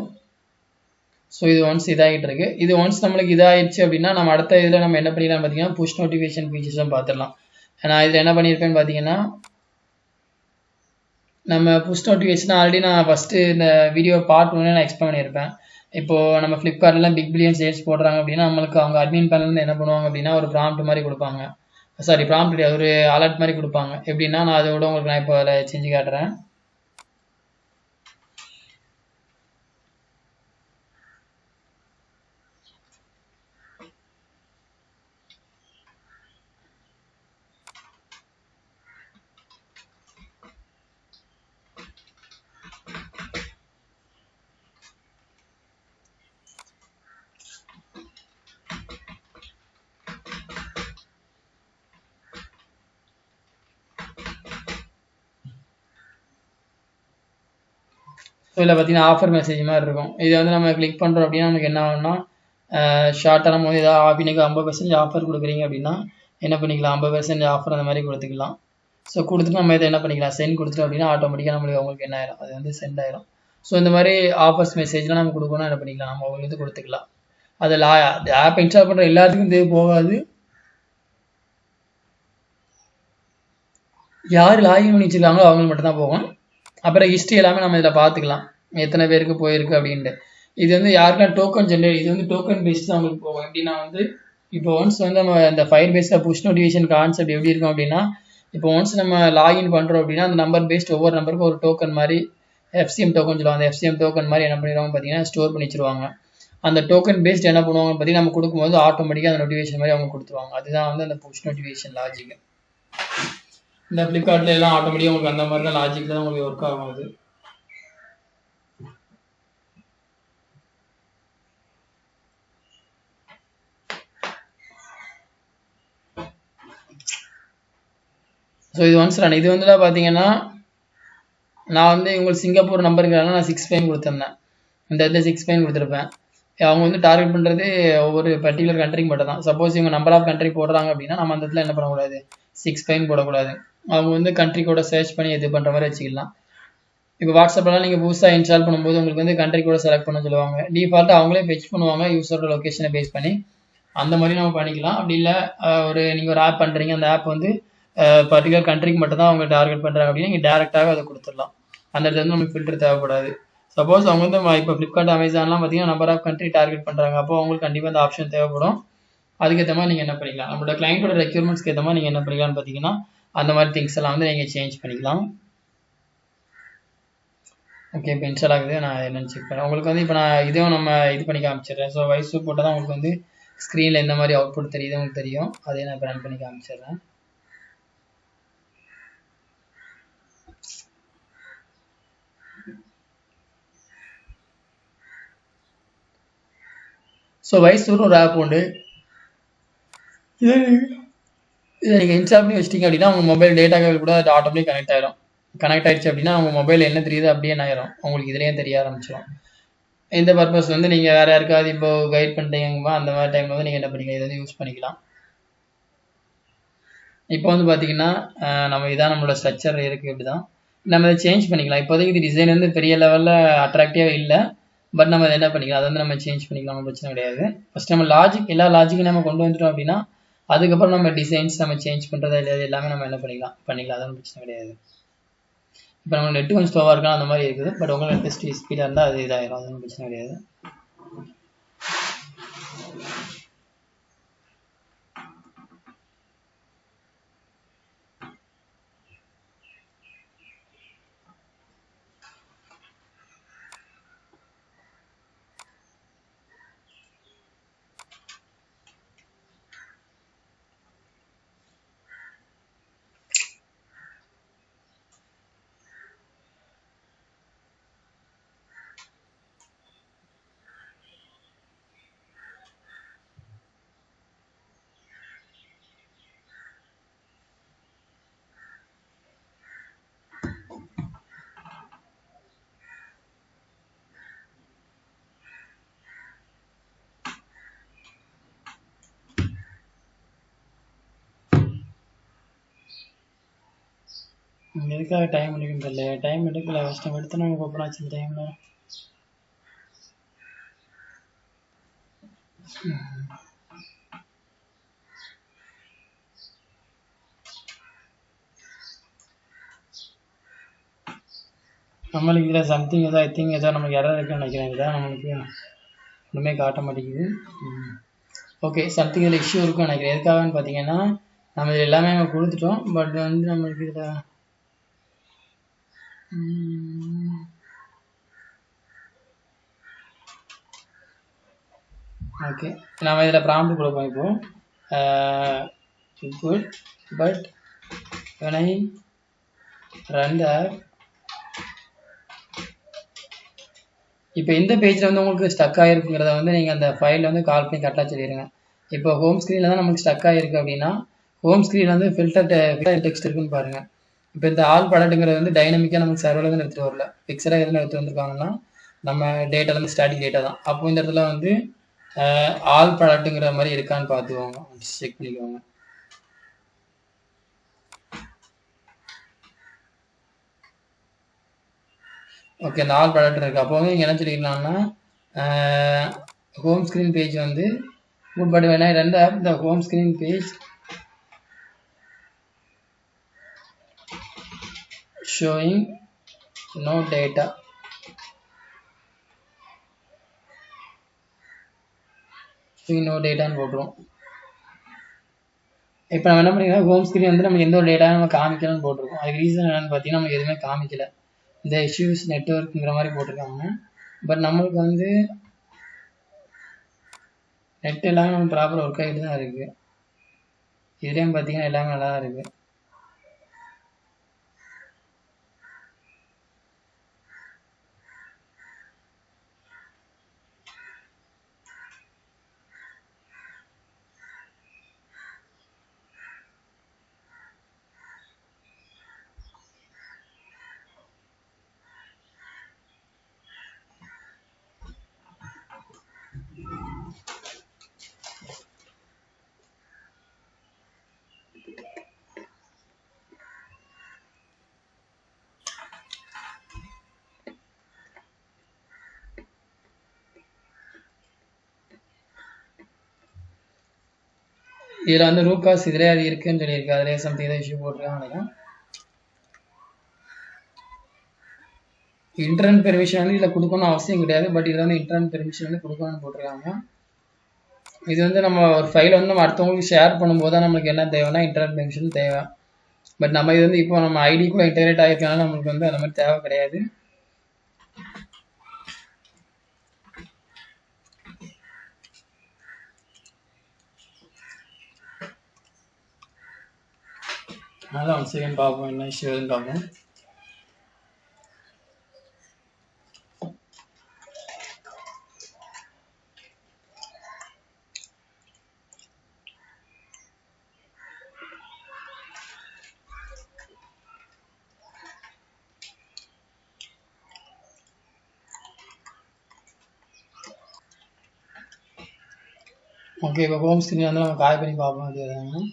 ஸோ இது ஒன்ஸ் இதாகிட்டு இருக்கு. இது ஒன்ஸ் நம்மளுக்கு இதாகிடுச்சு அப்படின்னா நம்ம அடுத்த இதில் நம்ம என்ன பண்ணிடலாம் பார்த்தீங்கன்னா புஷ் நோட்டிஃபிகேஷன் ஃபீச்சர்ஸும் பார்த்துடலாம். நான் இதில் என்ன பண்ணியிருப்பேன்னு பார்த்தீங்கன்னா நம்ம புஷ் நோட்டிஃபிகேஷன் ஆல்ரெடி நான் ஃபஸ்ட்டு இந்த வீடியோ பார்ட் 1 நான் எக்ஸ்பிளைன் பண்ணியிருப்பேன். இப்போது நம்ம ஃப்ளிப்கார்ட்லாம் பிக் பில்லியன் சேல்ஸ் போடுறாங்க அப்படின்னா நம்மளுக்கு அவங்க அட்மின் பேனல் என்ன பண்ணுவாங்க அப்படின்னா ஒரு ப்ராம்ப்ட் மாதிரி கொடுப்பாங்க. ப்ராம்ப்ட் ஒரு அலர்ட் மாதிரி கொடுப்பாங்க. எப்படின்னா நான் அதோட உங்களுக்கு நான் இப்போ அதில் செஞ்சு காட்டுறேன். ஸோ இதில் பார்த்தீங்கன்னா ஆஃபர் மெசேஜ் மாதிரி இருக்கும். இதை வந்து நம்ம கிளிக் பண்ணுறோம் அப்படின்னா நமக்கு என்ன ஆகும்னா ஷார்ட்டாக நம்ம வந்து ஏதாவது இன்னைக்கு 50% ஆஃபர் கொடுக்குறீங்க அப்படின்னா என்ன பண்ணிக்கலாம், 50% ஆஃபர் அந்த மாதிரி கொடுத்துக்கலாம். ஸோ கொடுத்துட்டு நம்ம இதை என்ன பண்ணிக்கலாம், சென்ட் கொடுத்துட்டோம் அப்படின்னா ஆட்டோமேட்டிக்காக நம்மளுக்கு அவங்களுக்கு என்ன ஆயிரும், அது வந்து சென்ட் ஆயிரும். ஸோ இந்த மாதிரி ஆஃபர்ஸ் மெசேஜ்லாம் நம்ம கொடுக்கணும் என்ன பண்ணிக்கலாம், நம்ம அவங்களுக்கு கொடுத்துக்கலாம். அதில் ஆப் இன்ஸ்டால் பண்ணுற எல்லாத்துக்கும் தேவை போகாது. யார் லாகின் பண்ணி வச்சுருக்காங்களோ அவங்களுக்கு மட்டும்தான் போகும். அப்புறம் ஹிஸ்ட்ரி எல்லாமே நம்ம இதில் பார்த்துக்கலாம், எத்தனை பேருக்கு போயிருக்கு அப்படின்ட்டு. இது வந்து யாருக்கெல்லாம் டோக்கன் ஜென்ரேட், இது வந்து டோக்கன் பேஸ்ட் தான் உங்களுக்கு போகும். எப்படின்னா வந்து இப்போ ஒன்ஸ் வந்து நம்ம இந்த ஃபைல் பேஸ்டில் புஷ் நோட்டிஃபிகேஷன் கான்செப்ட் எப்படி இருக்கும் அப்படின்னா இப்போ ஒன்ஸ் நம்ம லாகின் பண்ணுறோம் அப்படின்னா அந்த நம்பர் பேஸ்ட் ஒவ்வொரு நம்பருக்கும் ஒரு டோக்கன் மாதிரி எஃப்சிஎம் டோக்கன் சொல்லுவாங்க. அந்த எஃப்சிஎம் டோக்கன் மாதிரி என்ன பண்ணிடுவாங்க பார்த்தீங்கன்னா ஸ்டோர் பண்ணி வச்சிருவாங்க. அந்த டோக்கன் பேஸ்ட் என்ன பண்ணுவாங்க பார்த்தீங்கன்னா நம்ம கொடுக்கும்போது ஆட்டோமேட்டிக்காக அந்த நோட்டிஃபிகேஷன் மாதிரி அவங்க கொடுத்துருவாங்க. அதுதான் வந்து அந்த புஷ் நோட்டிஃபிகேஷன் லாஜிக். இந்த ஃப்ளிப்கார்ட்ல எல்லாம் ஆட்டோமேட்டிக்காக உங்களுக்கு அந்த மாதிரி தான் லாஜிக் தான் உங்களுக்கு ஒர்க் ஆகும். அது ஸோ இது ஒன்ஸ் ரன். இது வந்து பார்த்தீங்கன்னா நான் வந்து உங்களுக்கு சிங்கப்பூர் நம்பருங்கிறனால நான் 6 ஃபைன் கொடுத்துருந்தேன். இந்த இடத்துல 6 ஃபைன் கொடுத்துருப்பேன். அவங்க வந்து டார்கெட் பண்ணுறது ஒவ்வொரு பர்டிகுலர் கண்ட்ரிக்கு மட்டும் தான். சப்போஸ் இவங்க நம்பர் ஆஃப் கண்ட்ரி போடுறாங்க அப்படின்னா நம்ம அந்த இடத்துல என்ன பண்ணக்கூடாது, 6 ஃபைன் போடக்கூடாது. அவங்க வந்து கண்ட்ரி கூட சர்ச் பண்ணி இது பண்ணுற மாதிரி வச்சுக்கலாம். இப்போ வாட்ஸ்அப்லாம் நீங்கள் புதுசாக இன்ஸ்டால் பண்ணும்போது உங்களுக்கு வந்து கண்ட்ரி கூட செலக்ட் பண்ண சொல்லுவாங்க. டிஃபால்ட்டாக அவங்களே ஃபெச் பண்ணுவாங்க யூஸரோட லொக்கேஷனை பேஸ் பண்ணி. அந்த மாதிரி நம்ம பண்ணிக்கலாம். அப்படி இல்லை நீங்கள் ஒரு ஆப் பண்ணுறீங்க, அந்த ஆப் வந்து பர்டிகுலர் கண்ட்ரிக்கு மட்டும் தான் அவங்க டார்கெட் பண்ணுறாங்க அப்படின்னா நீங்கள் டேரெக்டாக அதை கொடுத்துடலாம். அந்த இடத்துல வந்து நமக்கு ஃபில்டர் தேவைப்படாது. சப்போஸ் அவங்க வந்து இப்போ ஃப்ளிப்கார்ட் அமேசான்லாம் பார்த்தீங்கன்னா நம்பர் ஆஃப் கண்ட்ரி டார்கெட் பண்ணுறாங்க. அப்போ அவங்களுக்கு கண்டிப்பாக அந்த ஆப்ஷன் தேவைப்படும். அதுக்கேற்ற மாதிரி நீங்கள் என்ன பண்ணிக்கலாம், நம்மளோட கிளைண்ட்டோட ரெக்யூர்மெண்ட்ஸ்க்கு ஏற்ற மாதிரி நீங்கள் என்ன பண்ணிக்கலாம்னு பார்த்தீங்கன்னா அந்த மாதிரி திங்ஸ் எல்லாம் வந்து நீங்கள் சேஞ்ச் பண்ணிக்கலாம். ஓகே, இப்போ இன்ஸ்டால் ஆகுது. நான் என்னென்னு செக் பண்ணேன். உங்களுக்கு வந்து இப்போ நான் இதுவும் நம்ம இது பண்ணி காமிச்சிடுறேன். ஸோ வைஸ் போட்டால் தான் உங்களுக்கு வந்து ஸ்க்ரீனில் எந்த மாதிரி அவுட்புட் தெரியுது உங்களுக்கு தெரியும். அதே நான் இப்போ ரன் பண்ணி காமிச்சிடுறேன். ஸோ வைஸ்னு ஒரு ஆப் உண்டு. இதை நீங்கள் இன்ஸ்டால் பண்ணி வச்சிட்டிங்க அப்படின்னா உங்கள் மொபைல் டேட்டா கேபிள் கூட அது ஆட்டோமேட்டிக் கனெக்ட் ஆயிடும். கனெக்ட் ஆயிடுச்சு அப்படின்னா உங்கள் மொபைல் என்ன தெரியுது அப்படியே ஆயிரும். உங்களுக்கு இதுலேயே தெரிய ஆரம்பிச்சிடும். இந்த பர்பஸ் வந்து நீங்கள் வேறு யாருக்காவது இப்போ கைட் பண்ணுறீங்கம்மா அந்த மாதிரி டைமில் வந்து நீங்கள் என்ன பண்ணிக்கலாம், இதை வந்து யூஸ் பண்ணிக்கலாம். இப்போ வந்து பார்த்தீங்கன்னா நம்ம இதான் நம்மளோட ஸ்ட்ரக்சர் இருக்குது. இப்படி தான் நம்ம இதை சேஞ்ச் பண்ணிக்கலாம். இப்போதைக்கு இது டிசைன் வந்து பெரிய லெவலில் அட்ராக்டிவாக இல்லை. பட் நம்ம அதை என்ன பண்ணிக்கலாம், அதை வந்து நம்ம சேஞ்ச் பண்ணிக்கலாம், பிரச்சனை கிடையாது. ஃபஸ்ட் நம்ம லாஜிக் எல்லா லாஜிக்கும் நம்ம கொண்டு வந்துட்டோம் அப்படின்னா அதுக்கப்புறம் நம்ம டிசைன்ஸ் நம்ம சேஞ்ச் பண்ணுறதா இல்லையா எல்லாமே நம்ம என்ன பண்ணிக்கலாம். அதான் பிரச்சனை கிடையாது. இப்போ நம்ம நெட்டு கொஞ்சம் ஸ்லோவாக இருக்கலாம் அந்த மாதிரி இருக்குது. பட் உங்கள் நெட் ஸ்பீடாக இருந்தால் அது இதாகிடும். அது ஒன்றும் பிரச்சனை கிடையாது. எதுக்காக டைம் எடுக்குன்னு இல்லை, டைம் எடுக்கல. ஃபஸ்ட் டைம் எடுத்து நாங்கள் ஓப்பன் ஆச்சு இந்த டைமில். நம்மளுக்கு இதில் சம்திங் ஏதோ ஐ திங்க் ஏதோ நமக்கு எரர் இருக்குன்னு நினைக்கிறேன். இதான் நம்மளுக்கு ஒன்றுமே காட்ட மாட்டேங்குது. ஓகே, சம்திங் இதில் இஷ்யூ இருக்குன்னு நினைக்கிறேன். எதுக்காகன்னு பார்த்தீங்கன்னா நம்ம இது எல்லாமே நம்ம கொடுத்துட்டோம். பட் வந்து நம்மளுக்கு இதில் ஓகே நம்ம இதில் ப்ராம்ப்ட் கொடுப்போம். இப்போ good but when I run the app, இப்போ இந்த பேஜில் வந்து உங்களுக்கு ஸ்டக் ஆகிருக்குங்கிறத வந்து நீங்கள் அந்த ஃபைலில் வந்து கால் பண்ணி கரெக்டாக சொல்லிடுங்க. இப்போ ஹோம் ஸ்க்ரீனில் தான் நமக்கு ஸ்டக் ஆகிருக்கு அப்படின்னா ஹோம் ஸ்க்ரீனில் வந்து ஃபில்டர் டெக்ஸ்ட் இருக்குன்னு பாருங்கள். இப்போ இந்த ஆல் ப்ராடக்ட்டுங்கிறது வந்து டைனமிக்காக நமக்கு சர்வரில் வந்து எடுத்துகிட்டு வரல, ஃபிக்ஸடாக எதுவும் எடுத்து வந்துருக்காங்கன்னா நம்ம டேட்டாலேருந்து ஸ்டாட்டிக் டேட்டா தான். அப்போ இந்த இடத்துல வந்து ஆல் ப்ராடக்ட்டுங்கிற மாதிரி இருக்கான்னு பார்த்துக்கோங்க, செக் பண்ணிக்கோங்க. ஓகே, அந்த ஆல் ப்ராடக்ட் இருக்குது. அப்போ வந்து நீங்கள் என்ன சொல்லிக்கலாம்னா ஹோம் ஸ்க்ரீன் பேஜ் வந்து good but when I run the app, the home screen page showing no data. no டேட்டான்னு போட்டுருவோம். இப்போ நம்ம என்ன பண்ணிக்கலாம், ஹோம் ஸ்க்ரீன் வந்து நமக்கு எந்த ஒரு டேட்டா நம்ம காமிக்கலன்னு போட்டிருக்கோம். அதுக்கு ரீசன் என்னென்னு பார்த்தீங்கன்னா நமக்கு எதுவுமே காமிக்கல. இந்த இஷ்யூஸ் நெட்ஒர்க்குங்கிற மாதிரி போட்டிருக்காங்க. பட் நம்மளுக்கு வந்து நெட் எல்லாமே நம்ம ப்ராப்பர் ஒர்க் ஆகிட்டு தான் இருக்குது. இதுலேயும் பார்த்தீங்கன்னா எல்லாமே நல்லா தான் இருக்குது. இதில் வந்து ரூட் காஸ் இதிலே அது இருக்குன்னு சொல்லியிருக்கு. அதிலே சம்திங் ஏதோ இஷ்யூ போட்டிருக்காங்க. இன்டர்னல் பெர்மிஷன் வந்து இதில் கொடுக்கணும்னு அவசியம் கிடையாது. பட் இதில் வந்து இன்டர்னல் பெர்மிஷன் வந்து கொடுக்கணும்னு போட்டிருக்காங்க. இது வந்து நம்ம ஒரு ஃபைல் வந்து நம்ம அடுத்தவங்களுக்கு ஷேர் பண்ணும்போது தான் நம்மளுக்கு என்ன தேவைன்னா இன்டர்னல் பெர்மிஷன் தேவை. பட் நம்ம இது வந்து இப்போ நம்ம ஐடி கூட இன்டெகிரேட் ஆகிருக்கனால நம்மளுக்கு வந்து அந்த மாதிரி தேவை கிடையாது. அதனால ஒன் செகண்ட் பார்ப்போம் என்ன இஷ்யூ எதுன்னு பார்ப்போம். ஓகே, இப்போ ஹோம் ஸ்க்ரீன் வந்து நம்ம கால் பண்ணி பார்ப்போம். அது எதாங்க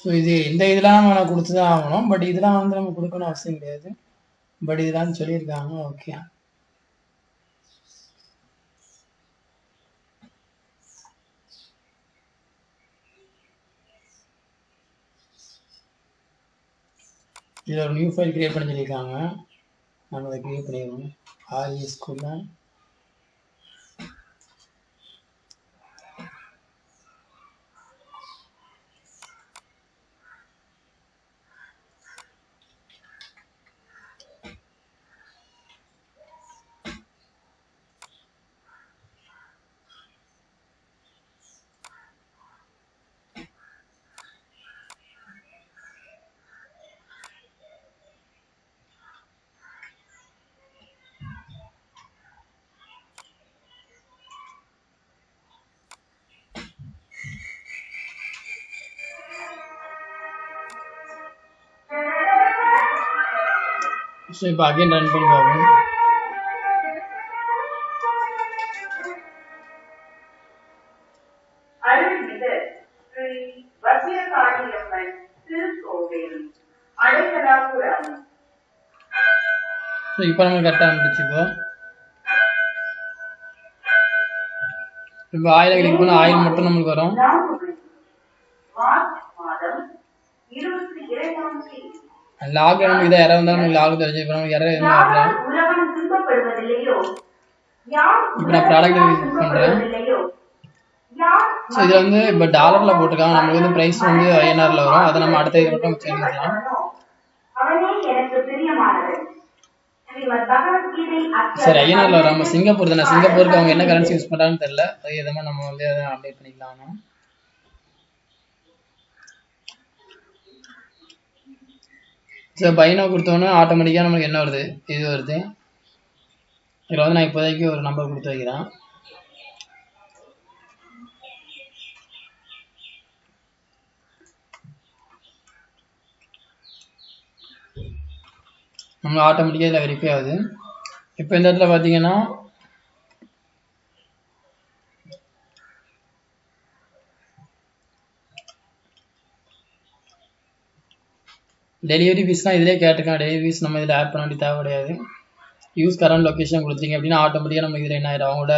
ஸோ இது இந்த இதெல்லாம் நம்ம கொடுத்து தான் ஆகணும். பட் இதெல்லாம் வந்து நம்ம கொடுக்கணும் அவசியம் கிடையாது. பட் இதெல்லாம் சொல்லியிருக்காங்க. ஓகே, இதில் ஒரு நியூ ஃபைல் கிரியேட் பண்ண சொல்லியிருக்காங்க. நம்ம அதை கிரியேட் பண்ணிடுவோம். ஆர்இஎஸ்குள்ள ஸோ இப்போ அகைன் ரன் பண்ணி பார்ப்போம். ஸோ இப்போ நம்ம கரெக்டாக இருந்துச்சு. இப்போ ஆயில் கிளிக் பண்ண ஆயில் மட்டும் நம்மளுக்கு வரும். லாக் நம்ம இதை யாராவது இருந்தாலும் நமக்கு லாக் தெரிஞ்சுக்கிறோம். நமக்கு யாராவது எதுவும் வரலாம். இப்போ நான் ப்ராடக்ட் கிளிக் பண்ணுறேன். ஸோ இதில் வந்து இப்போ டாலரில் போட்டிருக்காங்க. நமக்கு வந்து ப்ரைஸ் வந்து ஐஎன்ஆரில் வரும். அதை நம்ம அடுத்த இது மட்டும் சேர்ந்துக்கலாம். சரி, ஐஎன்ஆரில் வரும். நம்ம சிங்கப்பூர் தானே, சிங்கப்பூருக்கு அவங்க என்ன கரன்சி யூஸ் பண்ணுறாங்கன்னு தெரியல. அது எதுவுமே நம்ம வந்து அதை அப்டேட் பண்ணிக்கலாம். ஸோ பைனோ கொடுத்தோன்னே ஆட்டோமேட்டிக்காக நம்மளுக்கு என்ன வருது, இது வருது. இதில் வந்து நான் இப்போதைக்கு ஒரு நம்பர் கொடுத்து வைக்கிறேன். நம்ம ஆட்டோமேட்டிக்காக இதில் வெரிஃபை ஆகுது. இப்போ இந்த இடத்துல பார்த்தீங்கன்னா டெலிவரி ஃபீஸ்லாம் இதிலே கேட்டிருக்கான். டெலிவரி ஃபீஸ் நம்ம இதில் ஆட் பண்ண வேண்டிய தேவை கிடையாது. யூஸ் கரண்ட் லொக்கேஷன் கொடுத்தீங்க அப்படின்னா ஆட்டோமேட்டிக்காக நமக்கு இதில் என்ன ஆயிரும், அவங்களோட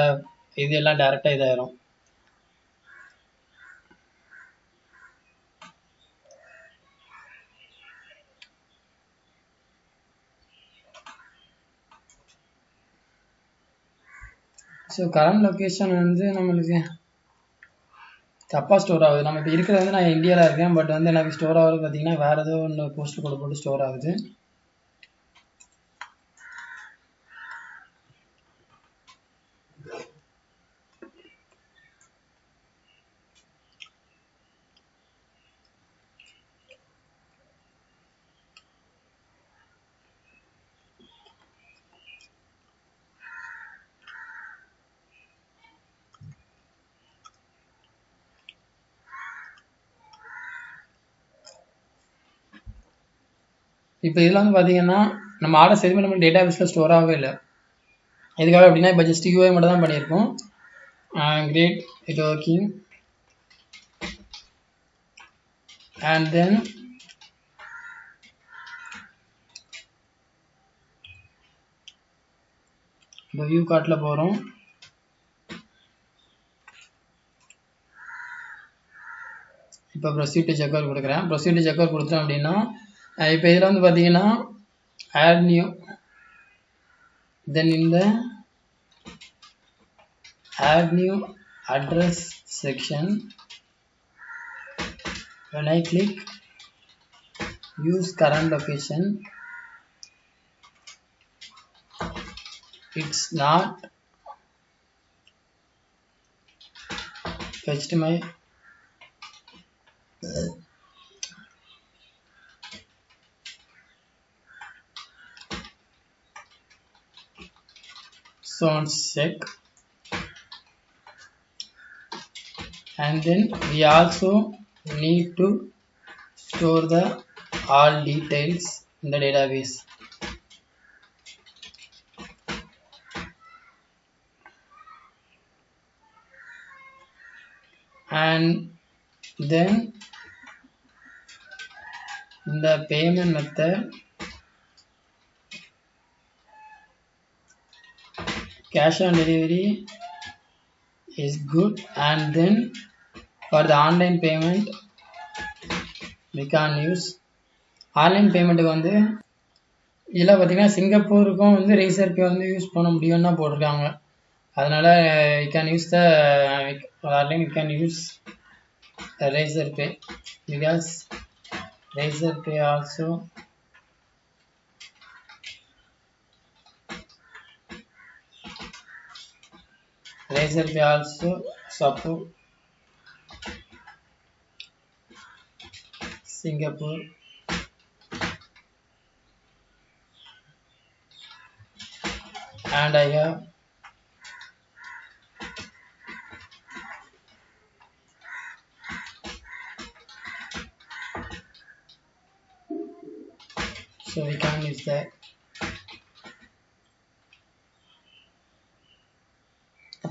இது எல்லாம் டேரெக்டாக இதாயிரும். ஸோ கரண்ட் லொக்கேஷன் வந்து நம்மளுக்கு தப்பாக ஸ்டோர் ஆகுது. நம்ம இப்போ இருக்கிறது வந்து நான் இந்தியாவில் இருக்கேன், பட் வந்து எனக்கு ஸ்டோர் ஆகுது பார்த்தீங்கன்னா வேறு ஏதோ ஒன்று போஸ்ட் கோடு போட்டு ஸ்டோர் ஆகுது. இப்போ இதில் வந்து பார்த்தீங்கன்னா நம்ம ஆர்டர்ஸ் எதுவுமே நம்ம டேட்டா பேஸில் ஸ்டோர் ஆகவே இல்லை. எதுக்காக அப்படின்னா இப்போ ஜஸ்ட் யூஐ மட்டும் தான் பண்ணியிருக்கோம். Great, it working. And then இப்போ வியூ கார்ட்டில் போகிறோம். இப்போ ப்ரொசீட் டு செக்அவுட் கொடுக்குறேன். ப்ரொசீட் டு செக்அவுட் கொடுத்தோம் அப்படின்னா இப்போ இதில் வந்து பார்த்தீங்கன்னா ஆட் நியூ, தென் இந்த add new address section, when I click use current location, it's not fetched my sound check. And then we also need to store the all details in the database. And then in the payment method, cash on delivery is good, and then for the online payment we can use online பேமெண்ட்டுக்கு வந்து இதில் பார்த்தீங்கன்னா சிங்கப்பூருக்கும் வந்து racer பே வந்து use பண்ண முடியும்னு தான் போட்டிருக்காங்க. அதனால் we can use the online, we can use Razorpay because Razorpay also support Singapore and I have so we can use that.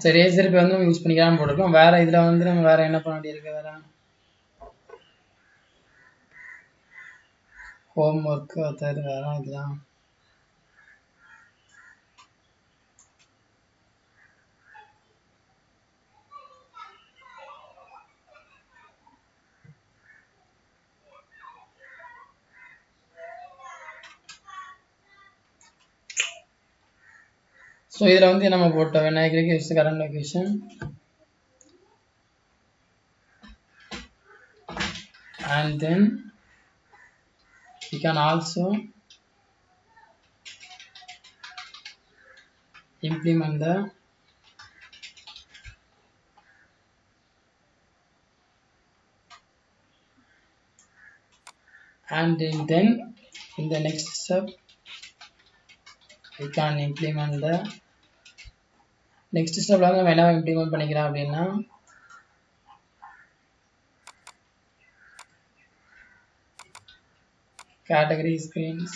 சரி ரேசர் பே வந்து நம்ம யூஸ் பண்ணிக்கலாம் போட்டிருக்கோம். வேறு இதில் வந்து நம்ம வேறு என்ன பண்ண வேண்டியிருக்கு, வேறு ஹோம் ஒர்க்கு அது வேறு இதெல்லாம். ஸோ இதில் வந்து நம்ம போட்டோம் விநாயகருக்கு use current location, and then we can also implement the and then in the next step we can implement the next step ல நம்ம என்ன இம்ப்ளிமெண்ட் பண்ணிக்கலாம் அப்படின்னா category screens,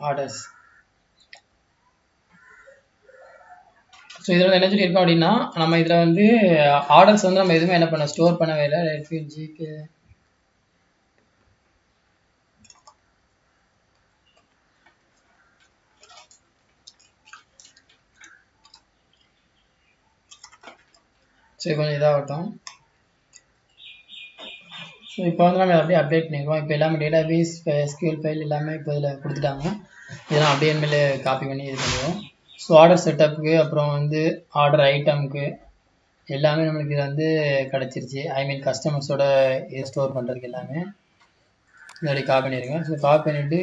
ஆர்டர்ஸ். ஸோ இதில் என்ன சொல்லியிருக்கோம் அப்படின்னா, நம்ம இதில் வந்து ஆர்டர்ஸ் வந்து நம்ம எதுவுமே என்ன பண்ண ஸ்டோர் பண்ணவே இல்லை. ரெஃப்யூஜிக்கு சரி கொஞ்சம் இதாகட்டும். ஸோ இப்போ வந்து நம்ம அப்படியே அப்டேட் பண்ணியிருக்கோம். இப்போ எல்லாமே டேட்டாபேஸ் எஸ்கியூஎல் ஃபைல் எல்லாமே இப்போ இதில் கொடுத்துட்டாங்க. இதெல்லாம் அப்படியே மேலே காப்பி பண்ணி இது பண்ணுவோம். ஸோ ஆர்டர் செட்டப்புக்கு அப்புறம் வந்து ஆர்டர் ஐட்டமுக்கு எல்லாமே நம்மளுக்கு இது வந்து கிடச்சிருச்சு. ஐ மீன் கஸ்டமர்ஸோட இது ஸ்டோர் பண்ணுறதுக்கு எல்லாமே இதில் காப்பி பண்ணியிருங்க. ஸோ காப்பி பண்ணிவிட்டு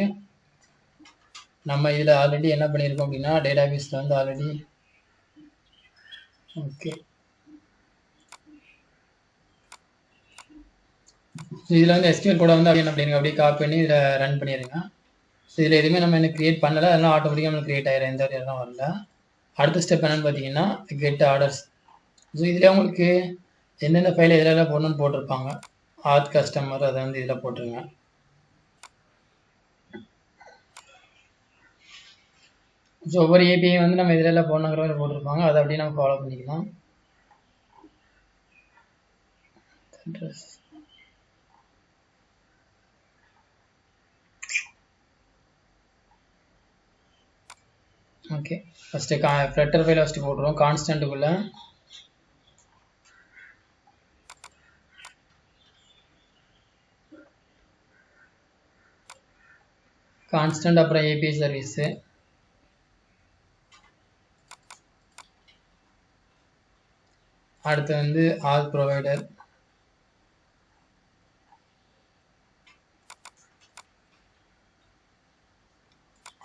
நம்ம இதில் ஆல்ரெடி என்ன பண்ணியிருக்கோம் அப்படின்னா டேட்டாபேஸில் வந்து ஆல்ரெடி ஓகே இதில் வந்து எஸ்கியூஎல் கூட வந்து என்ன பண்ணிருங்க அப்படியே காப்பி பண்ணி இதில் ரன் பண்ணிடுங்க. ஸோ இதில் எதுவுமே நம்ம என்ன கிரியேட் பண்ணலை, அதெல்லாம் ஆட்டோமேட்டிக்காக நம்மளுக்கு கிரியேட் ஆகிடும், எந்த ஒரு இதெல்லாம் வரல. அடுத்த ஸ்டெப் என்னென்னு பார்த்தீங்கன்னா கெட் ஆர்டர்ஸ். ஸோ இதில் உங்களுக்கு எந்தெந்த ஃபைல் எதில் போடணும்னு போட்டிருப்பாங்க. ஆத் கஸ்டமர் அதை வந்து இதில் போட்டுருங்க. ஸோ ஒவ்வொரு ஏபிஐ வந்து நம்ம இதில் போடணுங்கிற மாதிரி போட்டிருப்பாங்க, அதை அப்படியே நம்ம ஃபாலோ பண்ணிக்கலாம். Address okay first flutter file first போட்டுருவோம். கான்ஸ்டன்ட்டுக்குள்ளே கான்ஸ்டன்ட் அப்புறம் ஏபிஐ சர்வீஸு அடுத்து வந்து ஆல் ப்ரொவைடர்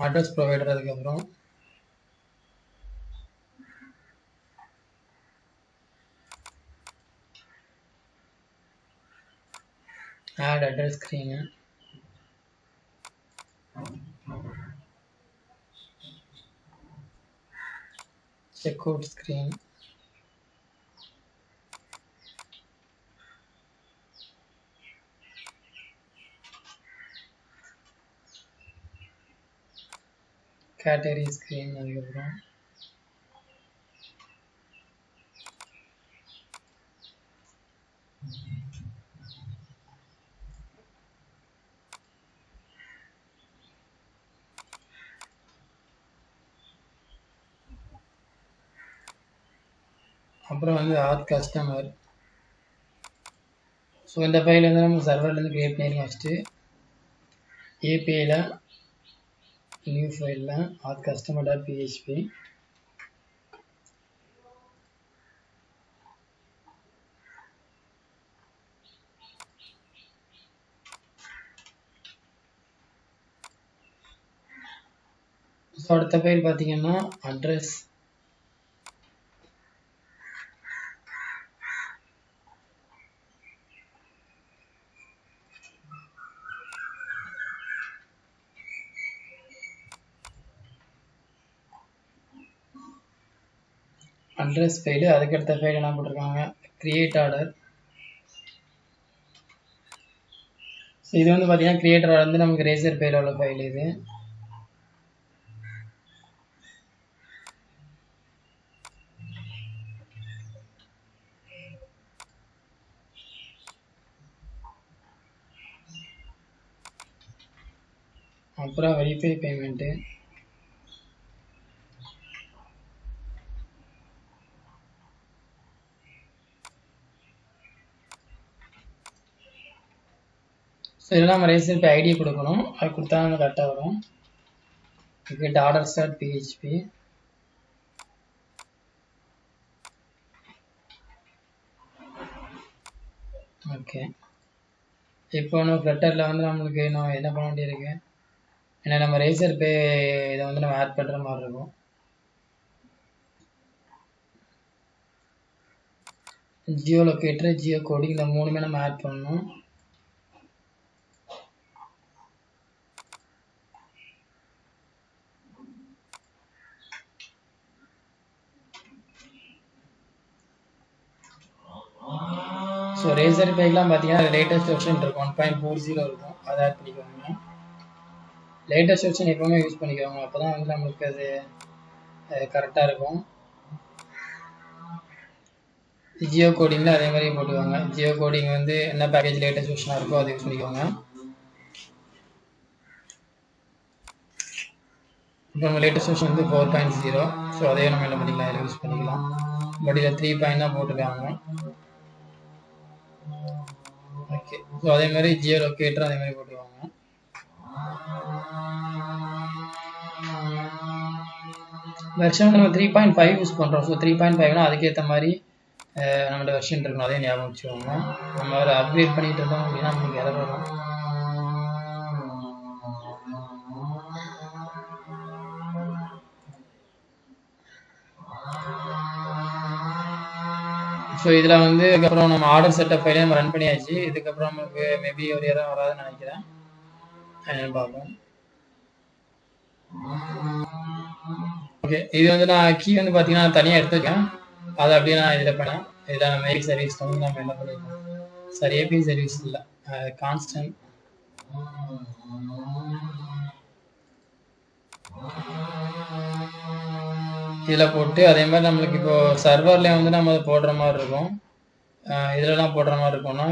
அட்ரஸ் ப்ரொவைடர் அதுக்கப்புறம் add address screen checkout screen category screen அதுக்கப்புறம் அப்புறம் வந்து ஆத் கஸ்டமர். ஸோ இந்த ஃபைல் வந்து நம்ம சர்வர்லேருந்து க்ரியேட் பண்ணியிருக்கோம். ஃபஸ்ட்டு ஏபிஐயில் நியூ ஃபைலில் ஆத் கஸ்டமர் டாட் பிஹெச்பி ஸோ அடுத்த ஃபைல் பார்த்தீங்கன்னா அட்ரஸ் அட்ரஸ் ஃபைலு. அதுக்கடுத்த ஃபைல் என்ன போட்டிருக்காங்க கிரியேட் ஆர்டர். ஸோ இது வந்து பார்த்தீங்கன்னா கிரியேட்டர் ஆர்டர் வந்து நமக்கு ரேசர் ஃபைல் உள்ள ஃபைல் இது. அப்புறம் வெரிஃபை பேமெண்ட்டு ஸோ இதெல்லாம் நம்ம ரேசர் பே ஐடி கொடுக்கணும். அது கொடுத்தா நம்ம கரெக்டாக வரும். Get orders dot PHP okay. இப்போ நம்ம ஃப்ளட்டரில் வந்து நம்மளுக்கு இன்னும் என்ன பண்ண வேண்டியிருக்கு, ஏன்னா நம்ம ரேசர் பே இதை வந்து நம்ம ஆட் பண்ணுற மாதிரி இருக்கும். ஜியோ லொக்கேட்டர் ஜியோ கோடிங் இந்த மூணுமே நம்ம ஆட் பண்ணணும். ஸோ ரேசர் பேக்கெலாம் பார்த்தீங்கன்னா லேட்டஸ்ட் வெர்ஷன் இருக்கும் 1.40 இருக்கும், அதை ஆட் பண்ணிக்கோங்க. லேட்டஸ்ட் வெர்ஷன் எப்பவுமே யூஸ் பண்ணிக்கோங்க, அப்போ தான் வந்து நம்மளுக்கு அது கரெக்டாக இருக்கும். ஜியோ கோடிங்கில் அதே மாதிரி போட்டுக்கோங்க. ஜியோ கோடிங் வந்து என்ன பேக்கேஜ் லேட்டஸ்ட் வெர்ஷனாக இருக்கோ அதை யூஸ் பண்ணிக்கோங்க. இப்போ நம்ம லேட்டஸ்ட் வெர்ஷன் வந்து 4.0. ஸோ அதே நம்ம என்ன பண்ணிக்கலாம், அதில் யூஸ் பண்ணிக்கலாம். பட் இதில் 3 தான் போட்டுருக்காங்க. ஓகே, ஸோ அதே மாதிரி ஜியோ லொக்கேட்டர் அதே மாதிரி போட்டுருவாங்க. வெர்ஷன் வந்து நம்ம 3.5 யூஸ் பண்ணுறோம். ஸோ 3.5னா அதுக்கேற்ற மாதிரி நம்மளோட வெர்ஷன் இருக்கணும், அதே ஞாபகம் வச்சுக்கோங்க. நம்ம அதை அப்கிரேட் பண்ணிட்டு இருந்தோம் அப்படின்னா நமக்கு எரர் வரும். ஸோ இதில் வந்து இதுக்கப்புறம் நம்ம ஆர்டர் செட்டப் ஃபைலே நம்ம ரன் பண்ணியாச்சு. இதுக்கப்புறம் நமக்கு மேபி ஒரு எரர் வராதுன்னு நினைக்கிறேன். என்னன்னு பார்ப்போம். ஓகே, இது வந்து நான் கீ வந்து பார்த்தீங்கன்னா தனியாக எடுத்துருக்கேன். அதை அப்படியே நான் இதில் பண்ணேன். இதில் நம்ம ஏபி சர்வீஸ் வந்து நம்ம என்ன பண்ணிருக்கோம், சாரி ஏபி சர்வீஸ் இல்லை, கான்ஸ்டன்ட் இதில் போட்டு அதே மாதிரி நம்மளுக்கு இப்போ சர்வர்லேயே வந்து நம்ம அதை போடுற மாதிரி இருக்கும். இதிலலாம் போடுற மாதிரி இருக்கும்னா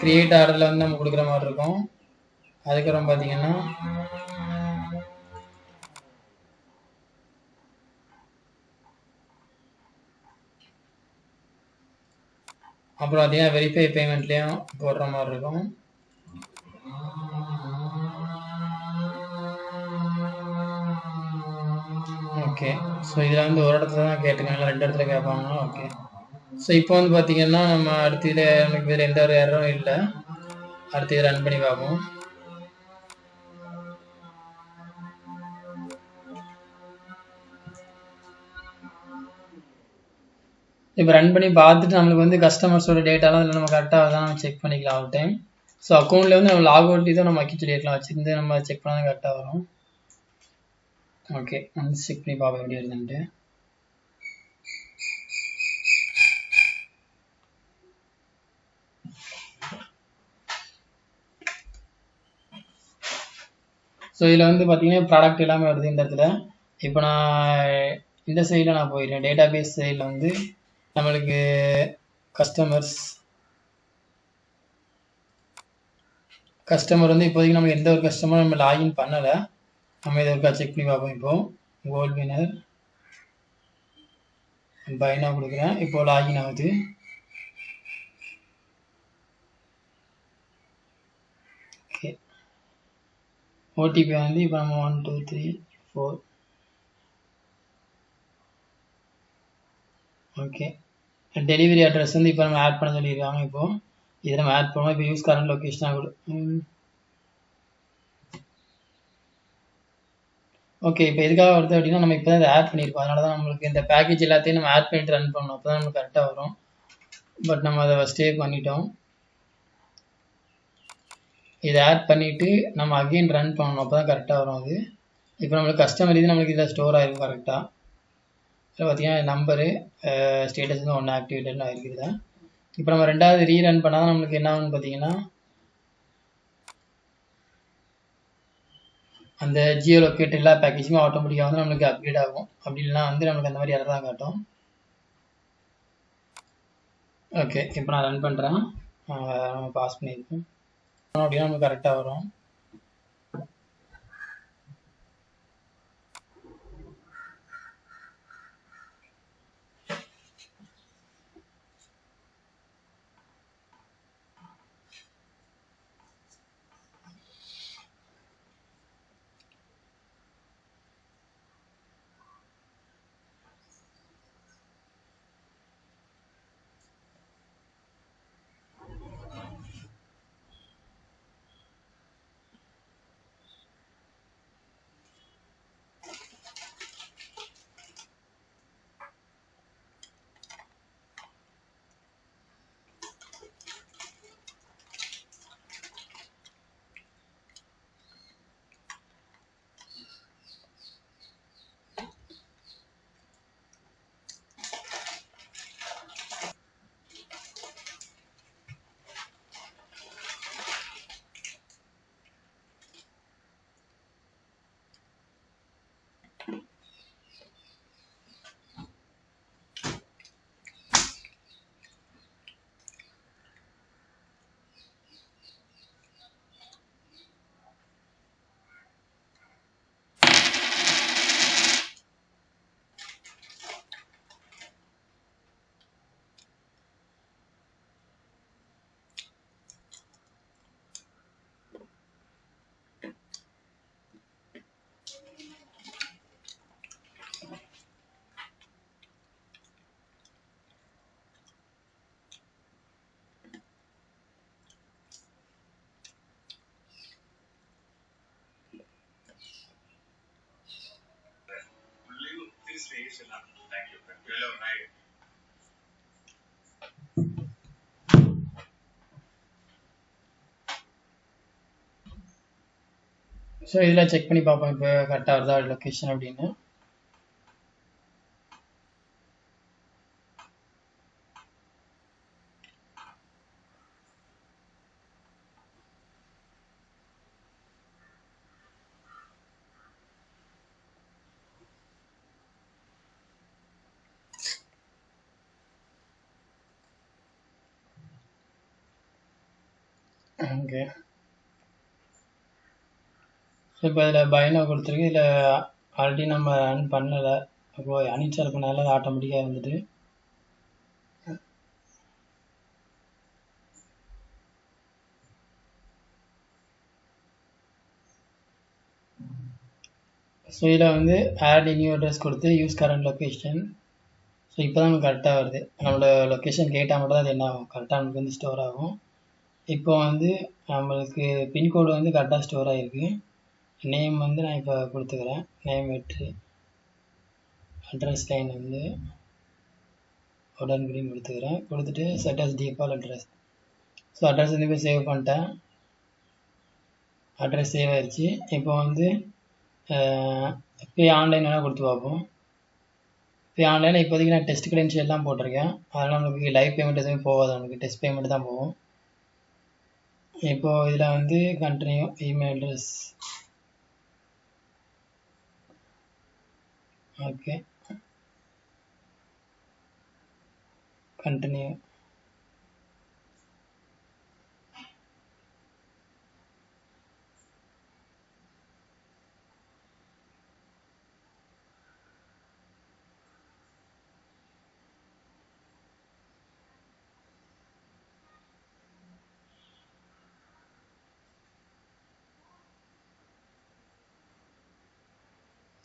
கிரியேட் ஆர்டரில் வந்து நம்ம கொடுக்குற மாதிரி இருக்கும். அதுக்கப்புறம் பார்த்தீங்கன்னா அப்புறம் பார்த்தீங்கன்னா வெரிஃபை பேமெண்ட்லேயும் போடுற மாதிரி இருக்கும். ஓகே, ஸோ இதில் வந்து ஒரு இடத்துல தான் கேட்டுக்காங்க, 2 இடத்துல கேட்பாங்க. ஓகே, ஸோ இப்போ வந்து பார்த்தீங்கன்னா நம்ம அடுத்த இதில் நமக்கு இதில் எந்த ஒரு எரரும் இல்லை. அடுத்து இதை ரன் பண்ணி பார்ப்போம். இப்போ ரன் பண்ணி பார்த்துட்டு நம்மளுக்கு வந்து கஸ்டமர்ஸோட டேட்டாலாம் இதில் நம்ம கரெக்டாக தான் நம்ம செக் பண்ணிக்கலாம் ஒரு டைம். ஸோ அக்கௌண்ட்டில் வந்து நம்ம லாக் அவுட் தான் நம்ம வைக்க சொல்லியிருக்கலாம், வச்சுருந்து நம்ம செக் பண்ணால் கரெக்டாக வரும். ஓகே, வந்து செக் பண்ணி பார்க்க எப்படி இருக்குன்ட்டு. ஸோ இதில் வந்து பார்த்தீங்கன்னா ப்ராடக்ட் எல்லாமே வருது இந்த இடத்துல. இப்போ நான் இந்த சைடில் நான் போயிடுறேன். டேட்டா பேஸ் சைடில் வந்து நம்மளுக்கு கஸ்டமர் வந்து இப்போதைக்கு நம்ம எந்த ஒரு கஸ்டமரும் நம்ம லாகின் பண்ணலை. நம்ம இதை ஒருக்கா செக் பண்ணி பார்ப்போம். இப்போது கோல்ட் வினர் பைனா கொடுக்குறேன். இப்போது லாகின் ஆகுது. ஓகே, ஓடிபி வந்து இப்போ நம்ம 1 2 3 4. ஓகே, டெலிவரி அட்ரஸ் வந்து இப்போ நம்ம ஆட் பண்ண சொல்லியிருக்காங்க. இப்போது இதை நம்ம ஆட் பண்ணுவோம். இப்போ யூஸ் கரண்ட் லொக்கேஷனாக கொடு. ஓகே, இப்போ எதுக்காக வருது அப்படின்னா நம்ம இப்போ தான் இதை ஆட் பண்ணியிருக்கோம். அதனால தான் நம்மளுக்கு இந்த பேக்கேஜ் எல்லாத்தையும் நம்ம ஆட் பண்ணிட்டு ரன் பண்ணணும், அப்போ தான் நமக்கு கரெக்டாக வரும். பட் நம்ம அதை ஃபஸ்ட்டே பண்ணிட்டோம். இதை ஆட் பண்ணிவிட்டு நம்ம அகெயின் ரன் பண்ணணும், அப்போ தான் கரெக்டாக வரும் அது. இப்போ நம்மளுக்கு கஸ்டமர் இது நம்மளுக்கு இதில் ஸ்டோர் ஆகிருக்கும் கரெக்டாக. இதில் பார்த்தீங்கன்னா நம்பரு ஸ்டேட்டஸ் வந்து 1 ஆக்டிவேட்டட்னு ஆகிருக்குது. இப்போ நம்ம ரெண்டாவது ரீரன் பண்ணால் தான் நம்மளுக்கு என்ன ஆகுன்னு பார்த்தீங்கன்னா அந்த ஜியோ லொக்கேட் எல்லா பேக்கேஜுமே ஆட்டோமேட்டிக்காக வந்து நம்மளுக்கு அப்கிரேட் ஆகும். அப்படி இல்லைனா வந்து நம்மளுக்கு அந்த மாதிரி எரர் தான் காட்டும். ஓகே, இப்போ நான் ரன் பண்ணுறேன். நம்ம பாஸ் பண்ணியிருக்கோம் அப்படின்னா நமக்கு கரெக்டாக வரும். ஸோ இதில் செக் பண்ணி பார்ப்போம் இப்போ கரெக்டாக வருதா லொக்கேஷன் அப்படின்னு. ஓகே, ஸோ இப்போ இதில் பயனோ கொடுத்துருக்கு. இதில் ஆல்ரெடி நம்ம ரன் பண்ணலை, அப்போ அன்இன்ஸ்டால் பண்ணால ஆட்டோமேட்டிக்காக வந்துட்டு. ஸோ இதில் வந்து ஆட் நியூ அட்ரஸ் கொடுத்து யூஸ் கரண்ட் லொக்கேஷன். ஸோ இப்போ தான் நமக்கு கரெக்டாக வருது. நம்மளோட லொக்கேஷன் கேட்டால் மட்டும் தான் அது என்ன ஆகும், கரெக்டாக நமக்கு வந்து ஸ்டோர் ஆகும். இப்போ வந்து நம்மளுக்கு பின்கோடு வந்து கரெக்டாக ஸ்டோர் ஆகிருக்கு. நேம் வந்து நான் இப்போ கொடுத்துக்கிறேன், நேம் வெற்றி. அட்ரஸ் லைன் வந்து உடன் கிரீன் கொடுத்துக்கிறேன். கொடுத்துட்டு set as default address. So address வந்து இப்போ சேவ் பண்ணிட்டேன். அட்ரஸ் சேவ் ஆயிடுச்சு. இப்போ வந்து பே ஆன்லைன் வேணால் கொடுத்து பார்ப்போம். பே ஆன்லைனில் இப்போதைக்கு நான் டெஸ்ட் கிரெடென்ஷியல் தான் போட்டிருக்கேன். அதனால் நமக்கு லைவ் பேமெண்ட் எதுவும் போகாது, நமக்கு டெஸ்ட் பேமெண்ட் தான் போகும். இப்போது இதில் வந்து continue email address. Okay, continue.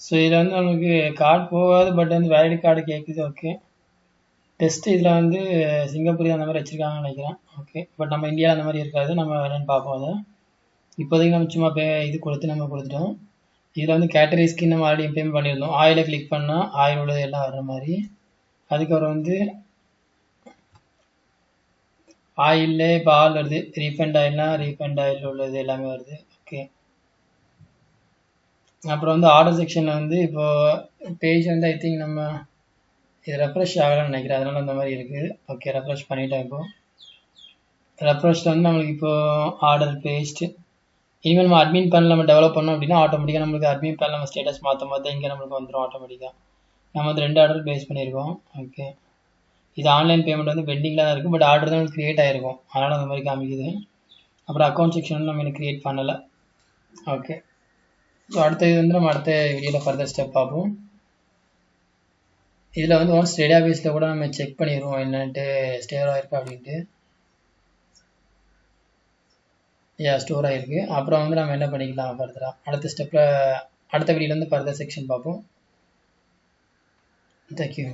So இதில் வந்து நமக்கு கார்டு போகாது, பட் வந்து வேலிட் கார்டு கேட்குது. ஓகே, டெஸ்ட் இதில் வந்து சிங்கப்பூர் அந்த மாதிரி வச்சுருக்காங்கன்னு நினைக்கிறேன். ஓகே, பட் நம்ம இந்தியாவில் அந்த மாதிரி இருக்காது, நம்ம என்னென்னு பார்ப்போம். அதை இப்போதைக்கு நம்ம சும்மா இது கொடுத்து நம்ம கொடுத்துட்டோம். இதில் வந்து கேட்டகரி ஸ்கின் நம்ம ஆல்ரெடி இம்ப்ளிமெண்ட் பண்ணியிருந்தோம். ஆயிலை கிளிக் பண்ணால் ஆயில் உள்ளது எல்லாம் வர்ற மாதிரி. அதுக்கப்புறம் வந்து ஆயிலில் இப்போ ஆயில் வருது, ரீஃபண்ட் ஆயில்னா ரீஃபண்ட் ஆயில் உள்ளது எல்லாமே வருது. ஓகே, அப்புறம் வந்து ஆர்டர் செக்ஷனில் வந்து இப்போது பேஜ் வந்து ஐ திங்க் நம்ம இது ரெஃப்ரெஷ் ஆகலாம்னு நினைக்கிறேன், அதனால அந்த மாதிரி இருக்குது. ஓகே, ரெஃப்ரெஷ் பண்ணிட்டேன். இப்போது ரெஃப்ரெஷில் வந்து நம்மளுக்கு இப்போது ஆர்டர் பேஸ்ட். இனிமேல் நம்ம அட்மின் பேனல் நம்ம டெவலப் பண்ணோம் அப்படின்னா ஆட்டோமேட்டிக்காக நம்மளுக்கு அட்மின் பேனல் நம்ம ஸ்டேட்டஸ் மாற்ற இங்கே நம்மளுக்கு வந்துடும் ஆட்டோமேட்டிக்காக. நம்ம வந்து 2 ஆர்டர் பேஸ் பண்ணியிருக்கோம். ஓகே, இது ஆன்லைன் பேமெண்ட் வந்து பெண்டிங்கில் தான் இருக்குது, பட் ஆர்டர் தான் நமக்கு க்ரியேட் ஆகிருக்கும், அதனால் அந்த மாதிரி காமிக்குது. அப்புறம் அக்கௌண்ட் செக்ஷன் வந்து நம்ம இன்னும் க்ரியேட் பண்ணலை. ஓகே, ஸோ அடுத்த இது வந்து நம்ம அடுத்த வீடியோவில் ஃபர்தர் ஸ்டெப் பார்ப்போம். இதில் வந்து ஒன்ஸ் டேட்டாபேஸில் கூட நம்ம செக் பண்ணிடுவோம் என்னன்ட்டு ஸ்டோர் ஆகிருக்கு அப்படின்ட்டு. ஸ்டோர் ஆகிருக்கு. அப்புறம் வந்து நம்ம என்ன பண்ணிக்கலாம் ஃபர்தராக அடுத்த ஸ்டெப்பில் அடுத்த வீடியோவில் வந்து ஃபர்தர் செக்ஷன் பார்ப்போம். தேங்க்யூ.